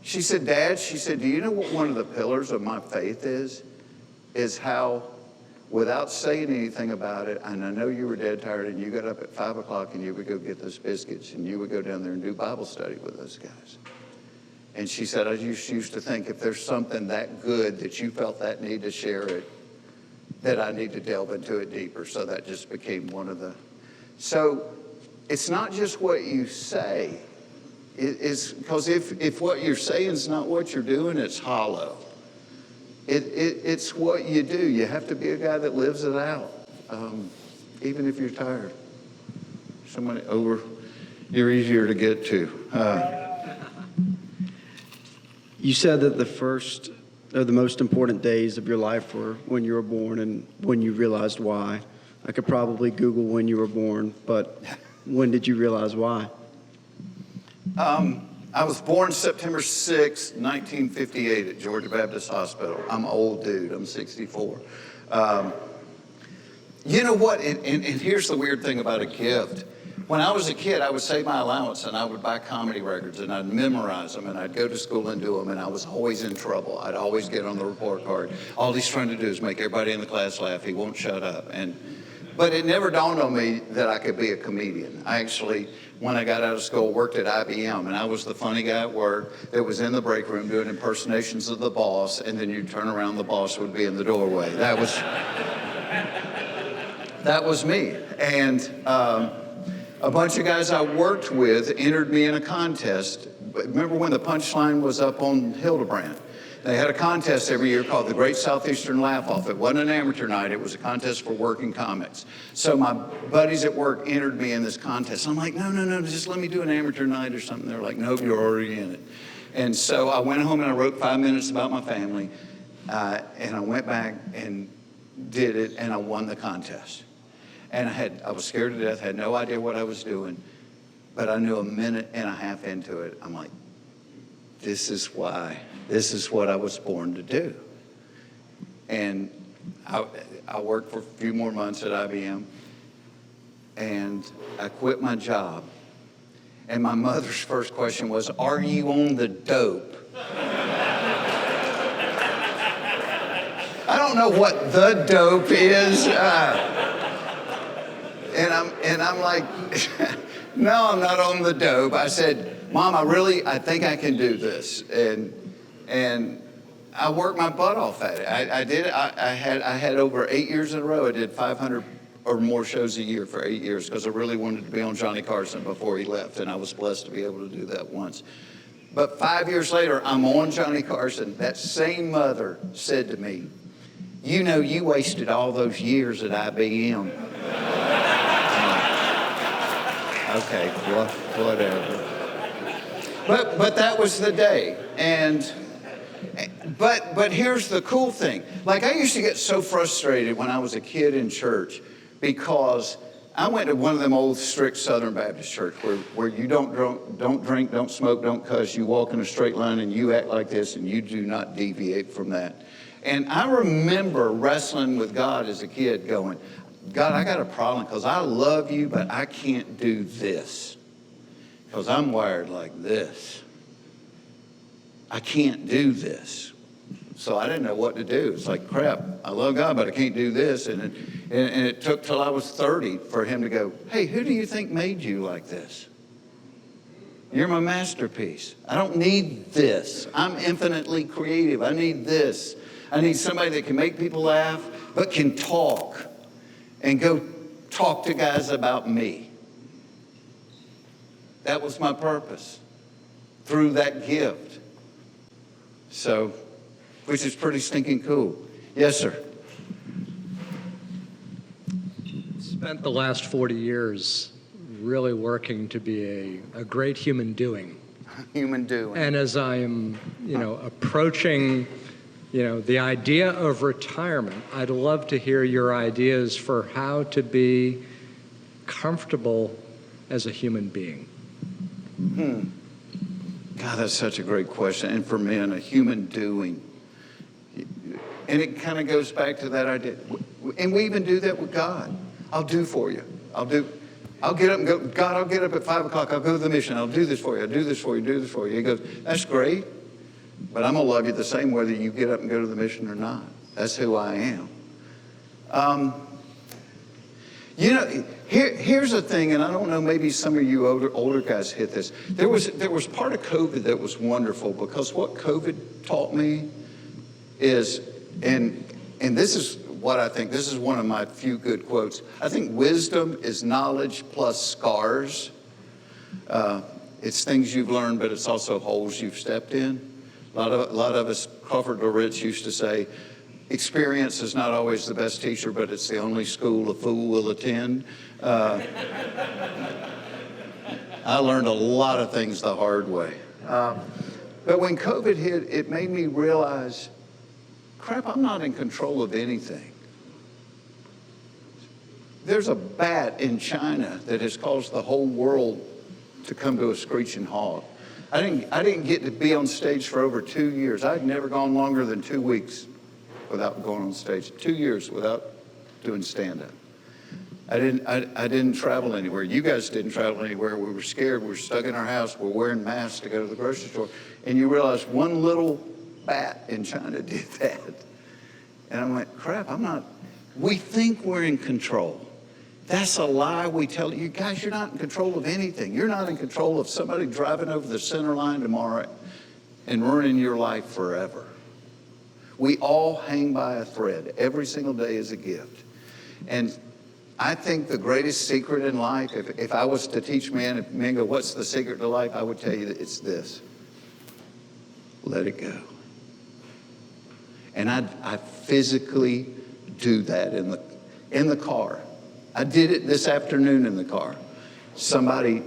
She said, Dad, she said, do you know what one of the pillars of my faith is? Is how, without saying anything about it, and I know you were dead tired and you got up at 5 o'clock and you would go get those biscuits and you would go down there and do Bible study with those guys. And she said, I just used to think if there's something that good that you felt that need to share it, that I need to delve into it deeper. So that just became one of the, so it's not just what you say. It's because if what you're saying is not what you're doing, it's hollow. It's what you do. You have to be a guy that lives it out, even if you're tired. Somebody over, you're easier to get to. You said that the first or the most important days of your life were when you were born and when you realized why. I could probably Google when you were born, but when did you realize why? I was born September 6, 1958 at Georgia Baptist Hospital. I'm an old dude. I'm 64. You know what? And here's the weird thing about a gift. When I was a kid, I would save my allowance and I would buy comedy records and I'd memorize them and I'd go to school and do them, and I was always in trouble. I'd always get on the report card. All he's trying to do is make everybody in the class laugh. He won't shut up. But it never dawned on me that I could be a comedian. I actually, when I got out of school, worked at IBM, and I was the funny guy at work that was in the break room doing impersonations of the boss, and then you'd turn around, the boss would be in the doorway. That was me. And a bunch of guys I worked with entered me in a contest. Remember when the Punchline was up on Hildebrand? They had a contest every year called the Great Southeastern Laugh-Off. It wasn't an amateur night. It was a contest for working comics. So my buddies at work entered me in this contest. I'm like, no, just let me do an amateur night or something. They're like, nope, you're already in it. And so I went home and I wrote 5 minutes about my family. And I went back and did it, and I won the contest. And I was scared to death, had no idea what I was doing. But I knew a minute and a half into it, I'm like, this is what I was born to do. And I worked for a few more months at IBM, and I quit my job. And my mother's first question was, are you on the dope? I don't know what the dope is. And I'm like, no, I'm not on the dope. I said, Mom, I think I can do this. And I worked my butt off at it. I did it. I had over 8 years in a row. I did 500 or more shows a year for 8 years because I really wanted to be on Johnny Carson before he left, and I was blessed to be able to do that once. But 5 years later, I'm on Johnny Carson. That same mother said to me, you know, you wasted all those years at IBM. Okay, whatever. But that was the day. But here's the cool thing. Like, I used to get so frustrated when I was a kid in church because I went to one of them old strict Southern Baptist church where you don't drink, don't smoke, don't cuss. You walk in a straight line and you act like this and you do not deviate from that. And I remember wrestling with God as a kid going, God, I got a problem because I love you, but I can't do this because I'm wired like this. I can't do this. So I didn't know what to do. It's like, crap, I love God, but I can't do this. And it took till I was 30 for him to go, hey, who do you think made you like this? You're my masterpiece. I don't need this. I'm infinitely creative. I need this. I need somebody that can make people laugh, but can talk. And go talk to guys about me. That was my purpose through that gift. So, which is pretty stinking cool. Yes, sir. Spent the last 40 years really working to be a great human doing. Human doing. And as I am, approaching the idea of retirement, I'd love to hear your ideas for how to be comfortable as a human being. God, that's such a great question. And for men, a human doing. And it kind of goes back to that idea. And we even do that with God. I'll do for you. I'll get up and go, God, I'll get up at 5 o'clock. I'll go to the mission. I'll do this for you. I'll do this for you, do this for you. He goes, that's great, but I'm going to love you the same whether you get up and go to the mission or not. That's who I am. Here's the thing, and I don't know, maybe some of you older guys hit this. There was part of COVID that was wonderful, because what COVID taught me is, and this is what I think, this is one of my few good quotes. I think wisdom is knowledge plus scars. It's things you've learned, but it's also holes you've stepped in. A lot of us, Crawford Loritz used to say, experience is not always the best teacher, but it's the only school a fool will attend. I learned a lot of things the hard way. But when COVID hit, it made me realize, crap, I'm not in control of anything. There's a bat in China that has caused the whole world to come to a screeching halt. I didn't get to be on stage for over 2 years. I'd never gone longer than 2 weeks without going on stage. 2 years without doing stand-up. I didn't travel anywhere. You guys didn't travel anywhere. We were scared. We were stuck in our house. We're wearing masks to go to the grocery store. And you realize one little bat in China did that. And I went, crap, we think we're in control. That's a lie we tell you. Guys, you're not in control of anything. You're not in control of somebody driving over the center line tomorrow and ruining your life forever. We all hang by a thread. Every single day is a gift. And I think the greatest secret in life, if I was to teach men, if men go, what's the secret to life? I would tell you that it's this. Let it go. And I physically do that in the car. I did it this afternoon in the car. Somebody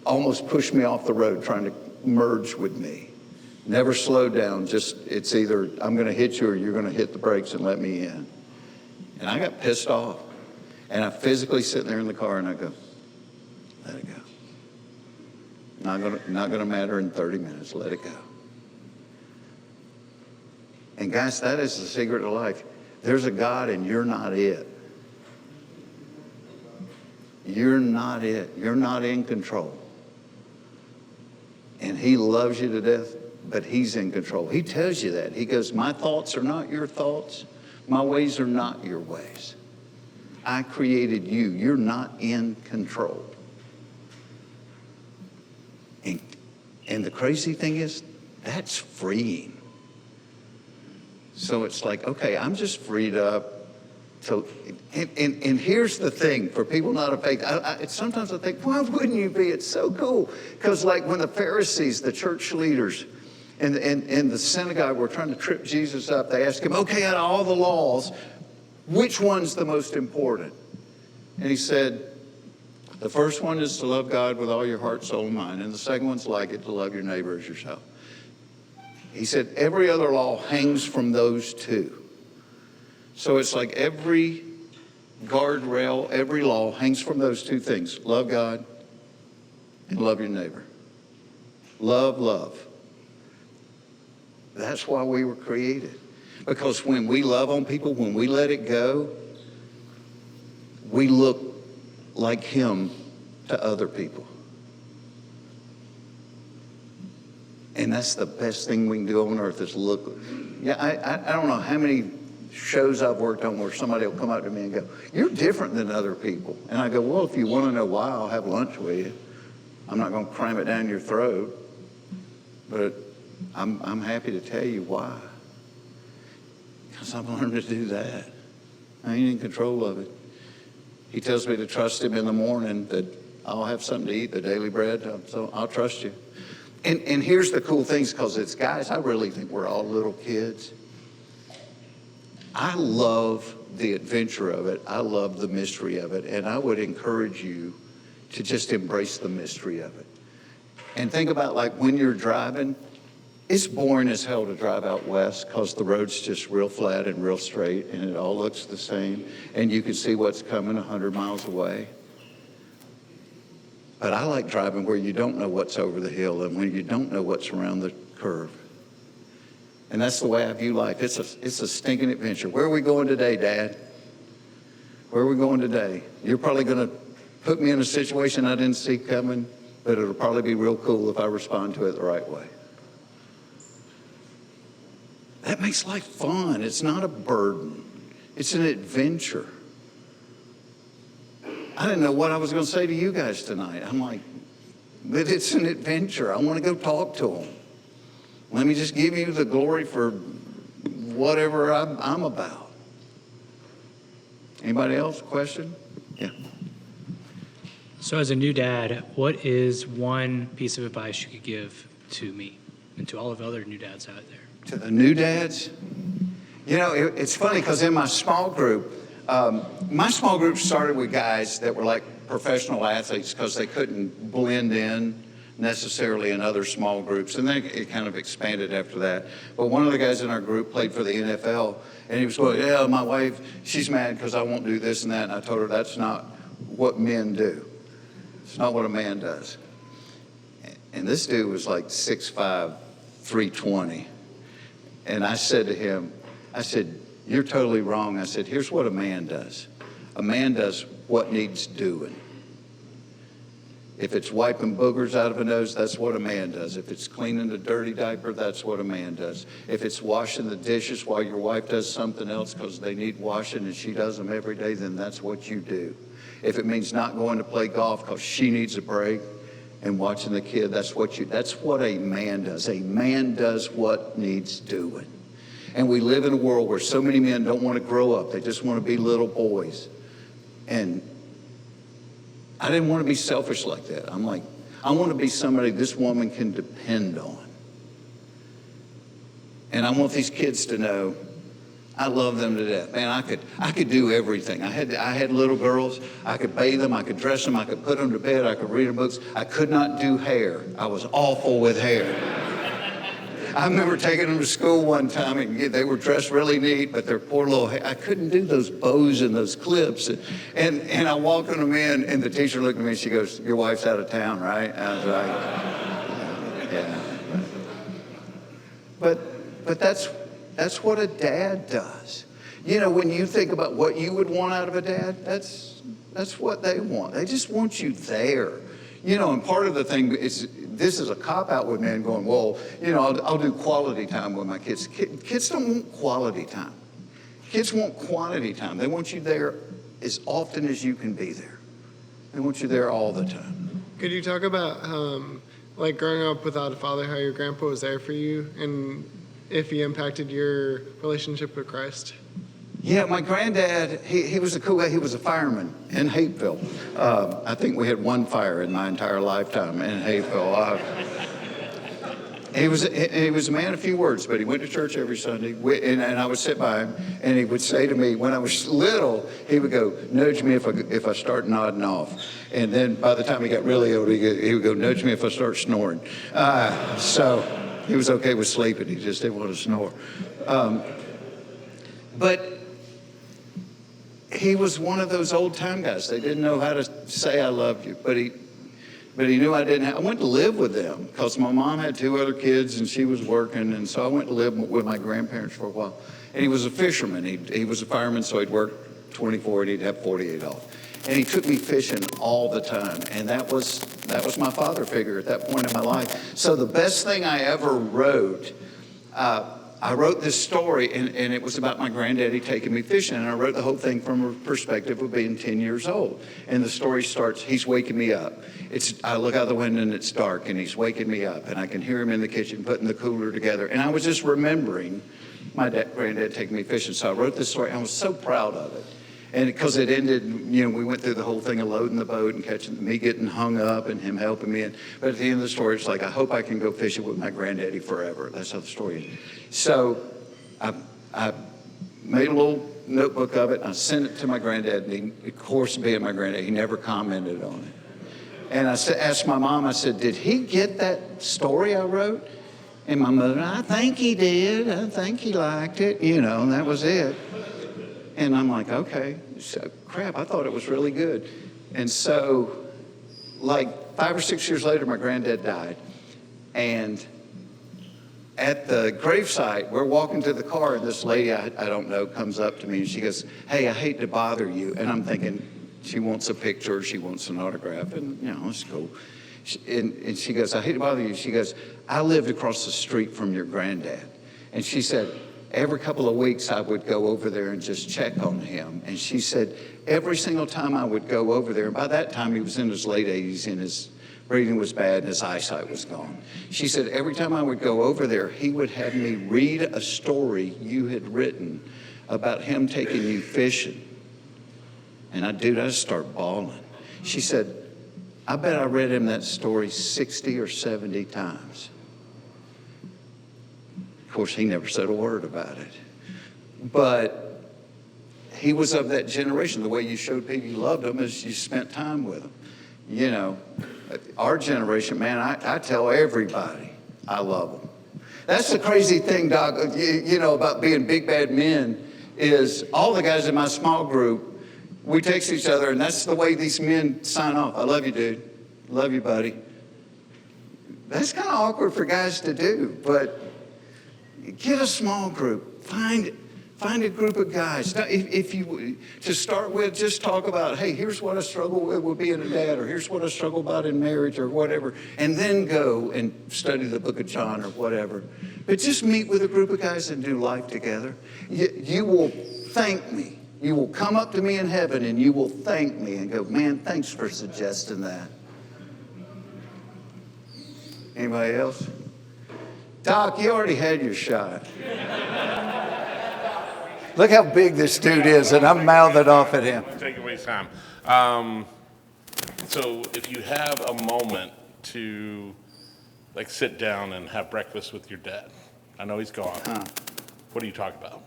almost pushed me off the road trying to merge with me. Never slowed down, just it's either I'm going to hit you or you're going to hit the brakes and let me in. And I got pissed off. And I physically sit there in the car and I go, let it go. Not gonna matter in 30 minutes, let it go. And guys, that is the secret of life. There's a God and you're not it. You're not it. You're not in control. And he loves you to death, but he's in control. He tells you that. He goes, my thoughts are not your thoughts. My ways are not your ways. I created you. You're not in control. And the crazy thing is, that's freeing. So it's like, okay, I'm just freed up to, and here's the thing, for people not of faith, sometimes I think, why wouldn't you be? It's so cool. Because like when the Pharisees, the church leaders, and the synagogue were trying to trip Jesus up, they asked him, okay, out of all the laws, which one's the most important? And he said, the first one is to love God with all your heart, soul, and mind. And the second one's like it, to love your neighbor as yourself. He said, every other law hangs from those two. So it's like every guardrail, every law hangs from those two things. Love God and love your neighbor. Love, love. That's why we were created. Because when we love on people, when we let it go, we look like him to other people. And that's the best thing we can do on earth is look. Yeah, I don't know how many shows I've worked on where somebody will come up to me and go, you're different than other people. And I go, well, if you want to know why, I'll have lunch with you. I'm not going to cram it down your throat. But I'm happy to tell you why. Because I've learned to do that. I ain't in control of it. He tells me to trust him in the morning, that I'll have something to eat, the daily bread, so I'll trust you. And here's the cool things, because it's, guys, I really think we're all little kids. I love the adventure of it. I love the mystery of it. And I would encourage you to just embrace the mystery of it. And think about, like, when you're driving, It's boring as hell to drive out west because the road's just real flat and real straight and it all looks the same and you can see what's coming 100 miles away. But I like driving where you don't know what's over the hill and when you don't know what's around the curve. And that's the way I view life. It's a stinking adventure. Where are we going today, Dad? Where are we going today? You're probably going to put me in a situation I didn't see coming, but it'll probably be real cool if I respond to it the right way. That makes life fun. It's not a burden. It's an adventure. I didn't know what I was going to say to you guys tonight. I'm like, but it's an adventure. I want to go talk to them. Let me just give you the glory for whatever I'm about. Anybody else? Question? Yeah. So as a new dad, what is one piece of advice you could give to me and to all of the other new dads out there? To the new dads? You know, it's funny because in my small group started with guys that were like professional athletes because they couldn't blend in necessarily in other small groups. And then it kind of expanded after that. But one of the guys in our group played for the NFL, and he was going, yeah, my wife, she's mad because I won't do this and that. And I told her that's not what men do. It's not what a man does. And this dude was like 6'5", 320. And I said to him, I said, you're totally wrong. I said, here's what a man does. A man does what needs doing. If it's wiping boogers out of a nose, that's what a man does. If it's cleaning a dirty diaper, that's what a man does. If it's washing the dishes while your wife does something else because they need washing and she does them every day, then that's what you do. If it means not going to play golf because she needs a break and watching the kid, that's what a man does. A man does what needs doing. And we live in a world where so many men don't want to grow up. They just want to be little boys. And I didn't want to be selfish like that. I'm like, I want to be somebody this woman can depend on. And I want these kids to know I love them to death. Man, I could do everything. I had little girls. I could bathe them. I could dress them. I could put them to bed. I could read them books. I could not do hair. I was awful with hair. I remember taking them to school one time, and they were dressed really neat, but their poor little hair, I couldn't do those bows and those clips. And I walked them in, and the teacher looked at me, and she goes, your wife's out of town, right? I was like, yeah. But that's what a dad does. You know, when you think about what you would want out of a dad, that's what they want. They just want you there. You know, and part of the thing is, this is a cop-out with men going, well, you know, I'll do quality time with my kids. Kids don't want quality time. Kids want quantity time. They want you there as often as you can be there. They want you there all the time. Could you talk about, like, growing up without a father, how your grandpa was there for you, and if he impacted your relationship with Christ? Yeah, my granddad, he was a cool guy. He was a fireman in Hapeville. I think we had one fire in my entire lifetime in Hapeville. He was a man of few words, but he went to church every Sunday, and I would sit by him, and he would say to me, when I was little, he would go, nudge me if I start nodding off. And then by the time he got really old, he would go, nudge me if I start snoring. So he was okay with sleeping. He just didn't want to snore. But he was one of those old time guys. They didn't know how to say I love you, but he knew I didn't. I went to live with them because my mom had 2 other kids and she was working, and so I went to live with my grandparents for a while. And he was a fisherman. He was a fireman, so he'd work 24 and he'd have 48 off. And he took me fishing all the time, and that was my father figure at that point in my life. So the best thing I ever wrote. I wrote this story, and it was about my granddaddy taking me fishing, and I wrote the whole thing from a perspective of being 10 years old. And the story starts, he's waking me up. I look out the window, and it's dark, and he's waking me up, and I can hear him in the kitchen putting the cooler together. And I was just remembering my granddad taking me fishing. So I wrote this story. I was so proud of it. And because it ended, you know, we went through the whole thing of loading the boat and catching, me getting hung up and him helping me. But at the end of the story, it's like, I hope I can go fishing with my granddaddy forever. That's how the story ended. So I made a little notebook of it. I sent it to my granddad. And he, of course, being my granddad, he never commented on it. And I asked my mom, I said, did he get that story I wrote? And my mother, I think he did. I think he liked it, and that was it. And I'm like, okay, so, crap, I thought it was really good. And so, like 5 or 6 years later, my granddad died. And at the gravesite, we're walking to the car, and this lady I don't know comes up to me, and she goes, hey, I hate to bother you. And I'm thinking, she wants a picture, she wants an autograph, and, it's cool. And she goes, I hate to bother you. She goes, I lived across the street from your granddad. And she said, every couple of weeks I would go over there and just check on him. And she said, every single time I would go over there, and by that time he was in his late 80s and his breathing was bad and his eyesight was gone. She said, every time I would go over there, he would have me read a story you had written about him taking you fishing. And I just start bawling. She said, I bet I read him that story 60 or 70 times. Of course, he never said a word about it. But he was of that generation. The way you showed people you loved them is you spent time with them. Our generation, man, I tell everybody I love them. That's the crazy thing, Doc, about being big bad men is all the guys in my small group, we text each other, and that's the way these men sign off. I love you, dude. Love you, buddy. That's kind of awkward for guys to do, but get a small group. Find a group of guys. Now, if you, to start with, just talk about, hey, here's what I struggle with being a dad, or here's what I struggle about in marriage, or whatever, and then go and study the book of John or whatever. But just meet with a group of guys and do life together. You will thank me. You will come up to me in heaven and you will thank me and go, man, thanks for suggesting that. Anybody else? Doc, you already had your shot. Look how big this dude is, and I'm mouthing off at him. Take away time. So if you have a moment to sit down and have breakfast with your dad, I know he's gone. What do you talk about?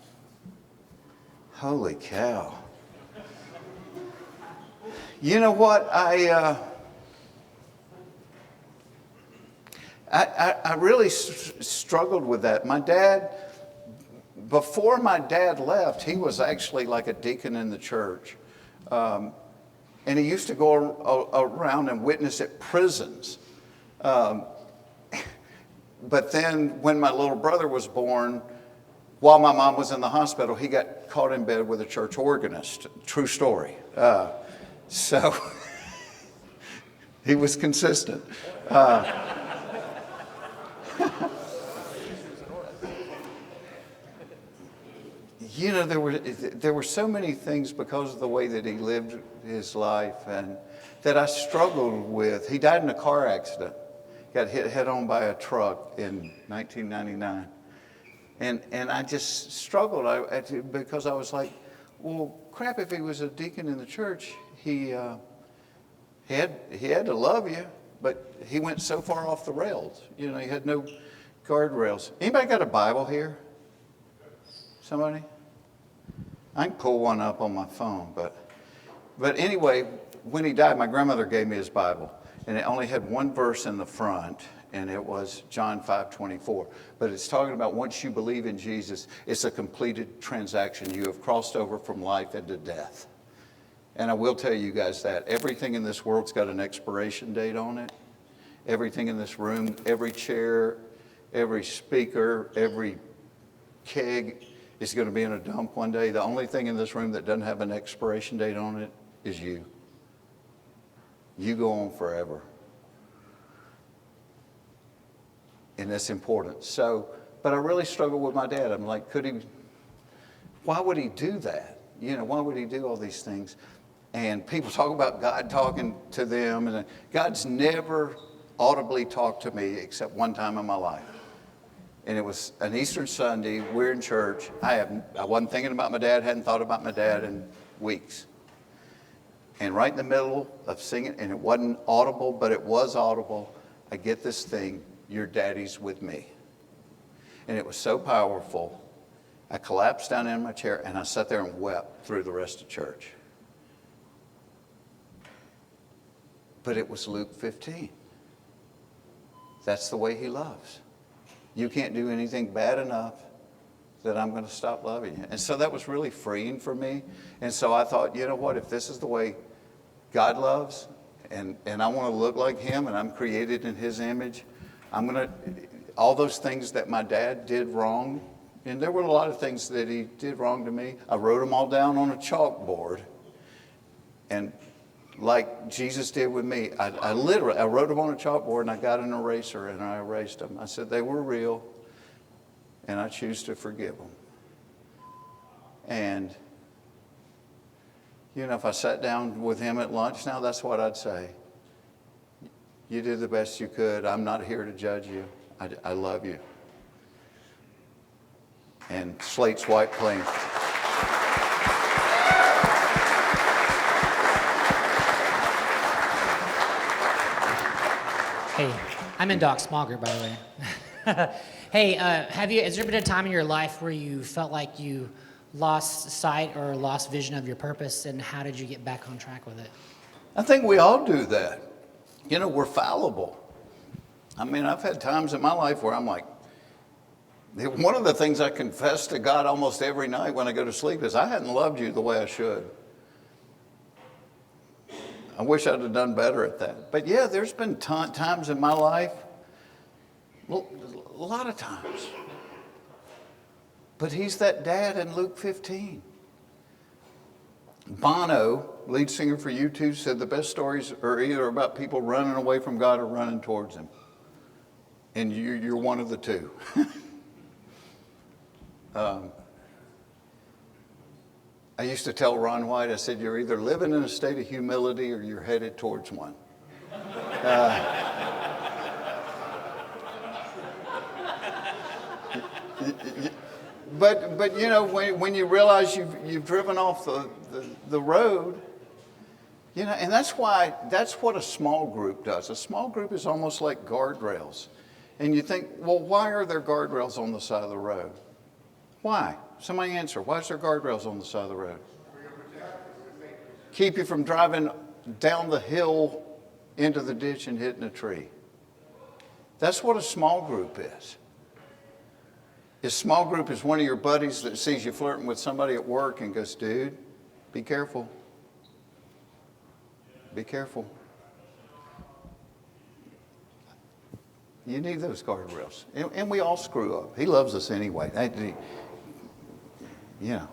Holy cow. You know what? I really struggled with that. My dad, before my dad left, he was actually like a deacon in the church. And he used to go around and witness at prisons. But then when my little brother was born, while my mom was in the hospital, he got caught in bed with a church organist. True story. So he was consistent. There were so many things because of the way that he lived his life and that I struggled with. He died in a car accident. Got hit head on by a truck in 1999. And I just struggled because I was like, well, crap, if he was a deacon in the church, he had to love you, but he went so far off the rails. He had no guardrails. Anybody got a Bible here? Somebody? I can pull one up on my phone, but anyway, when he died, my grandmother gave me his Bible, and it only had one verse in the front, and it was John 5:24. But it's talking about once you believe in Jesus, it's a completed transaction. You have crossed over from life into death. And I will tell you guys that everything in this world's got an expiration date on it. Everything in this room, every chair, every speaker, every keg is going to be in a dump one day. The only thing in this room that doesn't have an expiration date on it is you. You go on forever. And that's important. So, but I really struggle with my dad. I'm like, why would he do that? Why would he do all these things? And people talk about God talking to them, and God's never audibly talked to me except one time in my life. And it was an Easter Sunday. We're in church. I wasn't thinking about my dad, hadn't thought about my dad in weeks. And right in the middle of singing, and it wasn't audible, but it was audible, I get this thing, your daddy's with me. And it was so powerful, I collapsed down in my chair and I sat there and wept through the rest of church. But it was Luke 15. That's the way he loves. You can't do anything bad enough that I'm going to stop loving you. And so that was really freeing for me. And so I thought, you know what, if this is the way God loves, and I want to look like him, and I'm created in his image, I'm going to, all those things that my dad did wrong, and there were a lot of things that he did wrong to me, I wrote them all down on a chalkboard. And like Jesus did with me, I wrote them on a chalkboard, and I got an eraser and I erased them. I said they were real, and I choose to forgive them. And, you know, if I sat down with him at lunch now, that's what I'd say. You did the best you could. I'm not here to judge you. I love you. And slate's wiped clean. Hey, I'm in Doc's small group, by the way. Hey, has there been a time in your life where you felt like you lost sight or lost vision of your purpose, and how did you get back on track with it? I think we all do that. You know, we're fallible. I mean, I've had times in my life where I'm like, one of the things I confess to God almost every night when I go to sleep is I hadn't loved you the way I should. I wish I'd have done better at that. But yeah, there's been times in my life, a lot of times. But he's that dad in Luke 15. Bono, lead singer for U2, said the best stories are either about people running away from God or running towards him. And you're one of the two. I used to tell Ron White, I said, you're either living in a state of humility or you're headed towards one. But you know, when you realize you've driven off the road, you know, and that's what a small group does. A small group is almost like guardrails. And you think, well, why are there guardrails on the side of the road? Why? Somebody answer. Why is there guardrails on the side of the road? Keep you from driving down the hill into the ditch and hitting a tree. That's what a small group is. A small group is one of your buddies that sees you flirting with somebody at work and goes, dude, be careful. Be careful. You need those guardrails. And we all screw up. He loves us anyway. You know.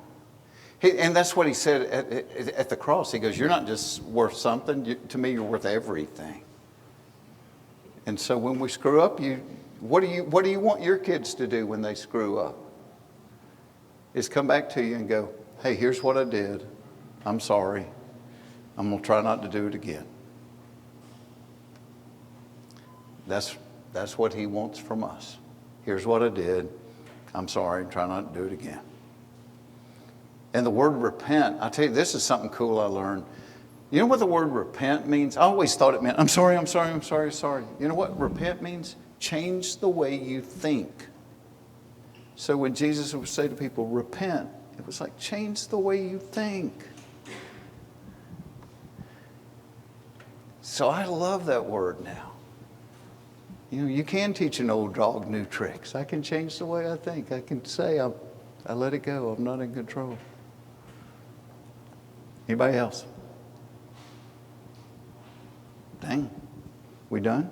And that's what he said at the cross. He goes, you're not just worth something. To me, you're worth everything. And so when we screw up, what do you want your kids to do when they screw up? Is come back to you and go, hey, here's what I did. I'm sorry. I'm going to try not to do it again. That's what he wants from us. Here's what I did. I'm sorry. Try not to do it again. And the word repent, I tell you, this is something cool I learned. You know what the word repent means? I always thought it meant, I'm sorry. You know what repent means? Change the way you think. So when Jesus would say to people, repent, it was like, change the way you think. So I love that word now. You know, you can teach an old dog new tricks. I can change the way I think. I can say, I let it go. I'm not in control. Anybody else? Dang. We done?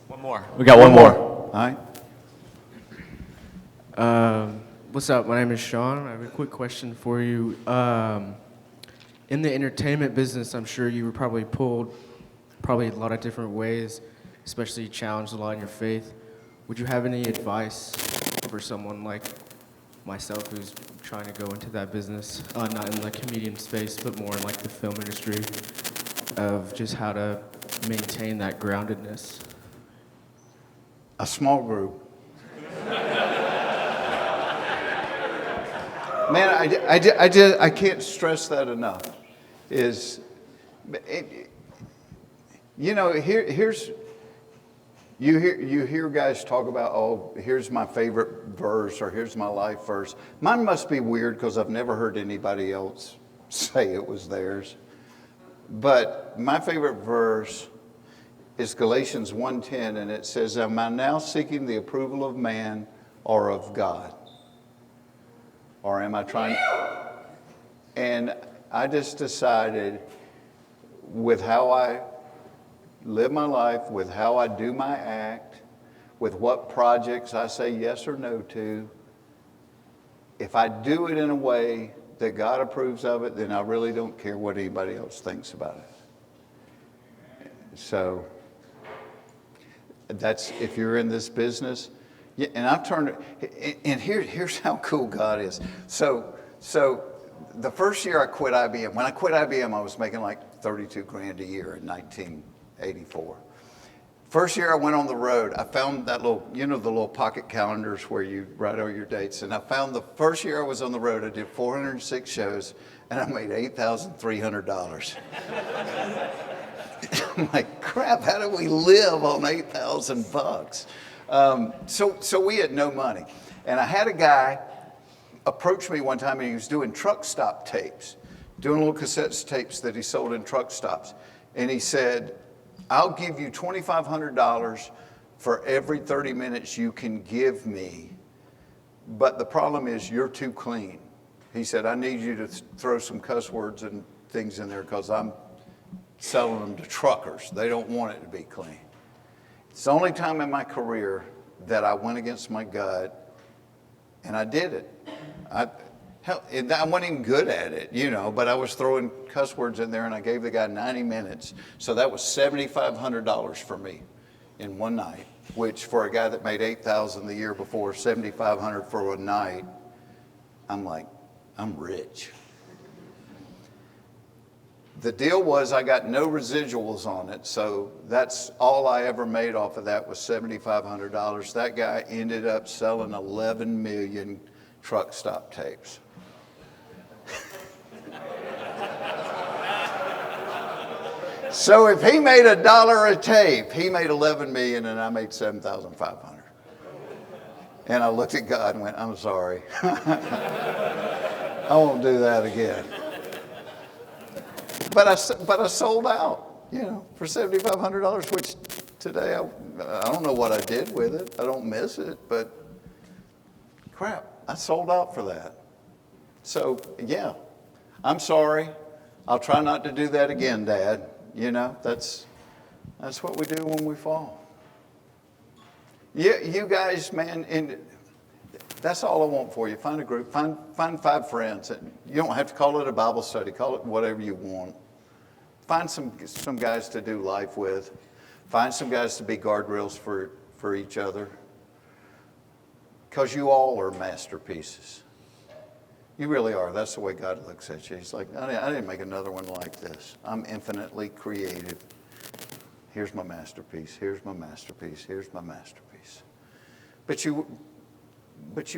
One more. We got one more. All right. What's up? My name is Sean. I have a quick question for you. In the entertainment business, I'm sure you were probably pulled a lot of different ways, especially challenged a lot in your faith. Would you have any advice for someone like myself who's trying to go into that business, not in the comedian space, but more in like the film industry, of just how to maintain that groundedness? A small group. Man, I can't stress that enough. You know, you hear guys talk about, oh, here's my favorite verse or here's my life verse. Mine must be weird because I've never heard anybody else say it was theirs. But my favorite verse is Galatians 1:10, and it says, am I now seeking the approval of man or of God? Or am I trying? And I just decided, with how I live my life, with how I do my act, with what projects I say yes or no to, if I do it in a way that God approves of it, then I really don't care what anybody else thinks about it. So that's, if you're in this business, yeah, and I've turned it, and here's how cool God is. So the first year I quit IBM, when I quit IBM, I was making like 32 grand a year in 1984. First year I went on the road, I found that little, the little pocket calendars where you write all your dates. And I found the first year I was on the road, I did 406 shows, and I made $8,300. I'm like, crap, how do we live on $8,000? So we had no money. And I had a guy approach me one time, and he was doing truck stop tapes, doing little cassette tapes that he sold in truck stops. And he said, I'll give you $2,500 for every 30 minutes you can give me, but the problem is you're too clean. He said, I need you to throw some cuss words and things in there because I'm selling them to truckers. They don't want it to be clean. It's the only time in my career that I went against my gut, and I did it. I wasn't even good at it, but I was throwing cuss words in there, and I gave the guy 90 minutes. So that was $7,500 for me in one night, which for a guy that made $8,000 the year before, $7,500 for a night, I'm like, I'm rich. The deal was I got no residuals on it, so that's all I ever made off of that was $7,500. That guy ended up selling 11 million truck stop tapes. So if he made $1 a tape, he made 11 million and I made 7,500. And I looked at God and went, I'm sorry. I won't do that again. But I sold out, for $7,500, which today I don't know what I did with it. I don't miss it, but crap, I sold out for that. So yeah, I'm sorry. I'll try not to do that again, Dad. That's what we do when we fall. You guys, man, and that's all I want for you. Find a group, find 5 friends. You don't have to call it a Bible study. Call it whatever you want. Find some guys to do life with. Find some guys to be guardrails for each other. Because you all are masterpieces. You really are. That's the way God looks at you. He's like, I didn't make another one like this. I'm infinitely creative. Here's my masterpiece. Here's my masterpiece. Here's my masterpiece. But you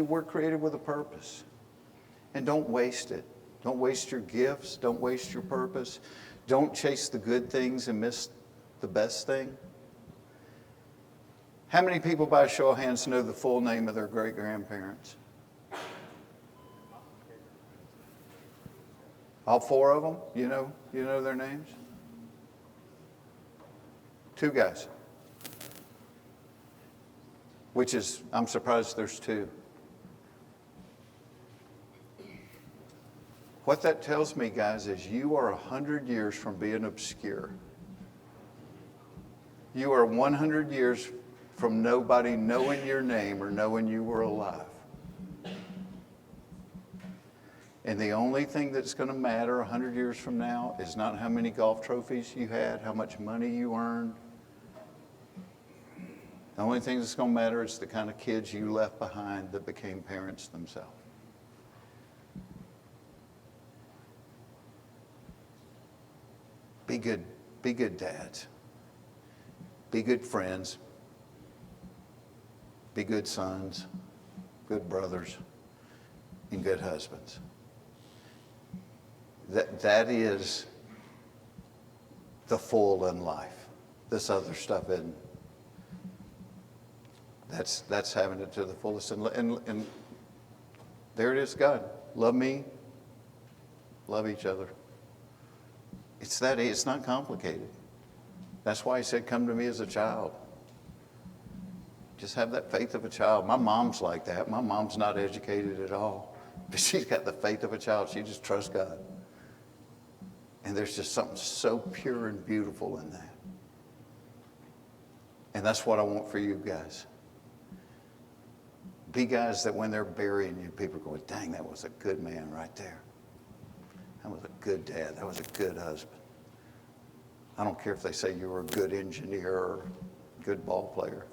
were created with a purpose. And don't waste it. Don't waste your gifts. Don't waste your purpose. Don't chase the good things and miss the best thing. How many people, by a show of hands, know the full name of their great-grandparents? All 4 of them? You know their names? 2 guys. Which is, I'm surprised there's 2. What that tells me, guys, is you are 100 years from being obscure. You are 100 years from nobody knowing your name or knowing you were alive. And the only thing that's going to matter 100 years from now is not how many golf trophies you had, how much money you earned. The only thing that's going to matter is the kind of kids you left behind that became parents themselves. Be good dads. Be good friends. Be good sons, good brothers, and good husbands. That is the full in life. This other stuff isn't. That's having it to the fullest. And there it is, God. Love me. Love each other. It's not complicated. That's why he said, come to me as a child. Just have that faith of a child. My mom's like that. My mom's not educated at all, but she's got the faith of a child. She just trusts God. And there's just something so pure and beautiful in that. And that's what I want for you guys. Be guys that when they're burying you, people are going, dang, that was a good man right there. That was a good dad. That was a good husband. I don't care if they say you were a good engineer or a good ball player.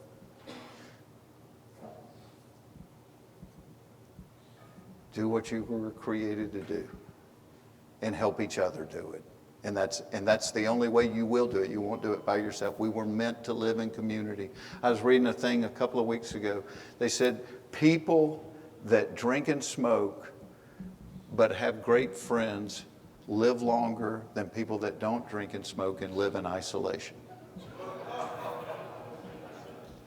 Do what you were created to do and help each other do it. And that's the only way you will do it. You won't do it by yourself. We were meant to live in community. I was reading a thing a couple of weeks ago. They said people that drink and smoke but have great friends live longer than people that don't drink and smoke and live in isolation.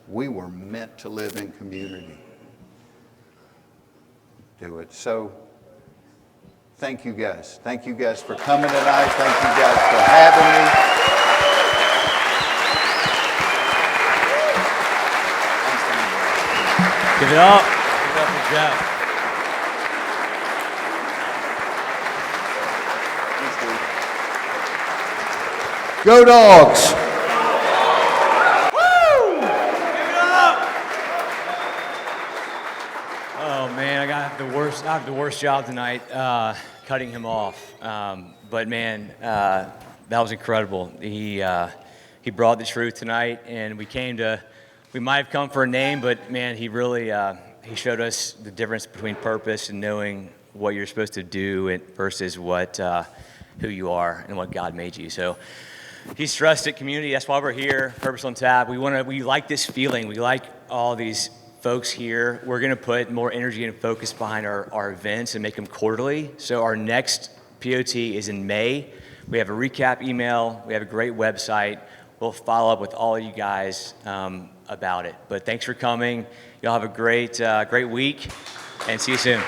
We were meant to live in community. Do it. So thank you guys. Thank you guys for coming tonight. Thank you guys for having me. Give it up. Give it up for Jeff. Go Dogs! I have the worst job tonight, cutting him off. But man, that was incredible. He brought the truth tonight, and we might have come for a name, but man, he really he showed us the difference between purpose and knowing what you're supposed to do versus who you are and what God made you. So he's trusted community. That's why we're here. Purpose on Tap. We like this feeling. We like all these folks here. We're going to put more energy and focus behind our events and make them quarterly. So our next POT is in May. We have a recap email. We have a great website. We'll follow up with all of you guys about it. But thanks for coming. Y'all have a great week, and see you soon.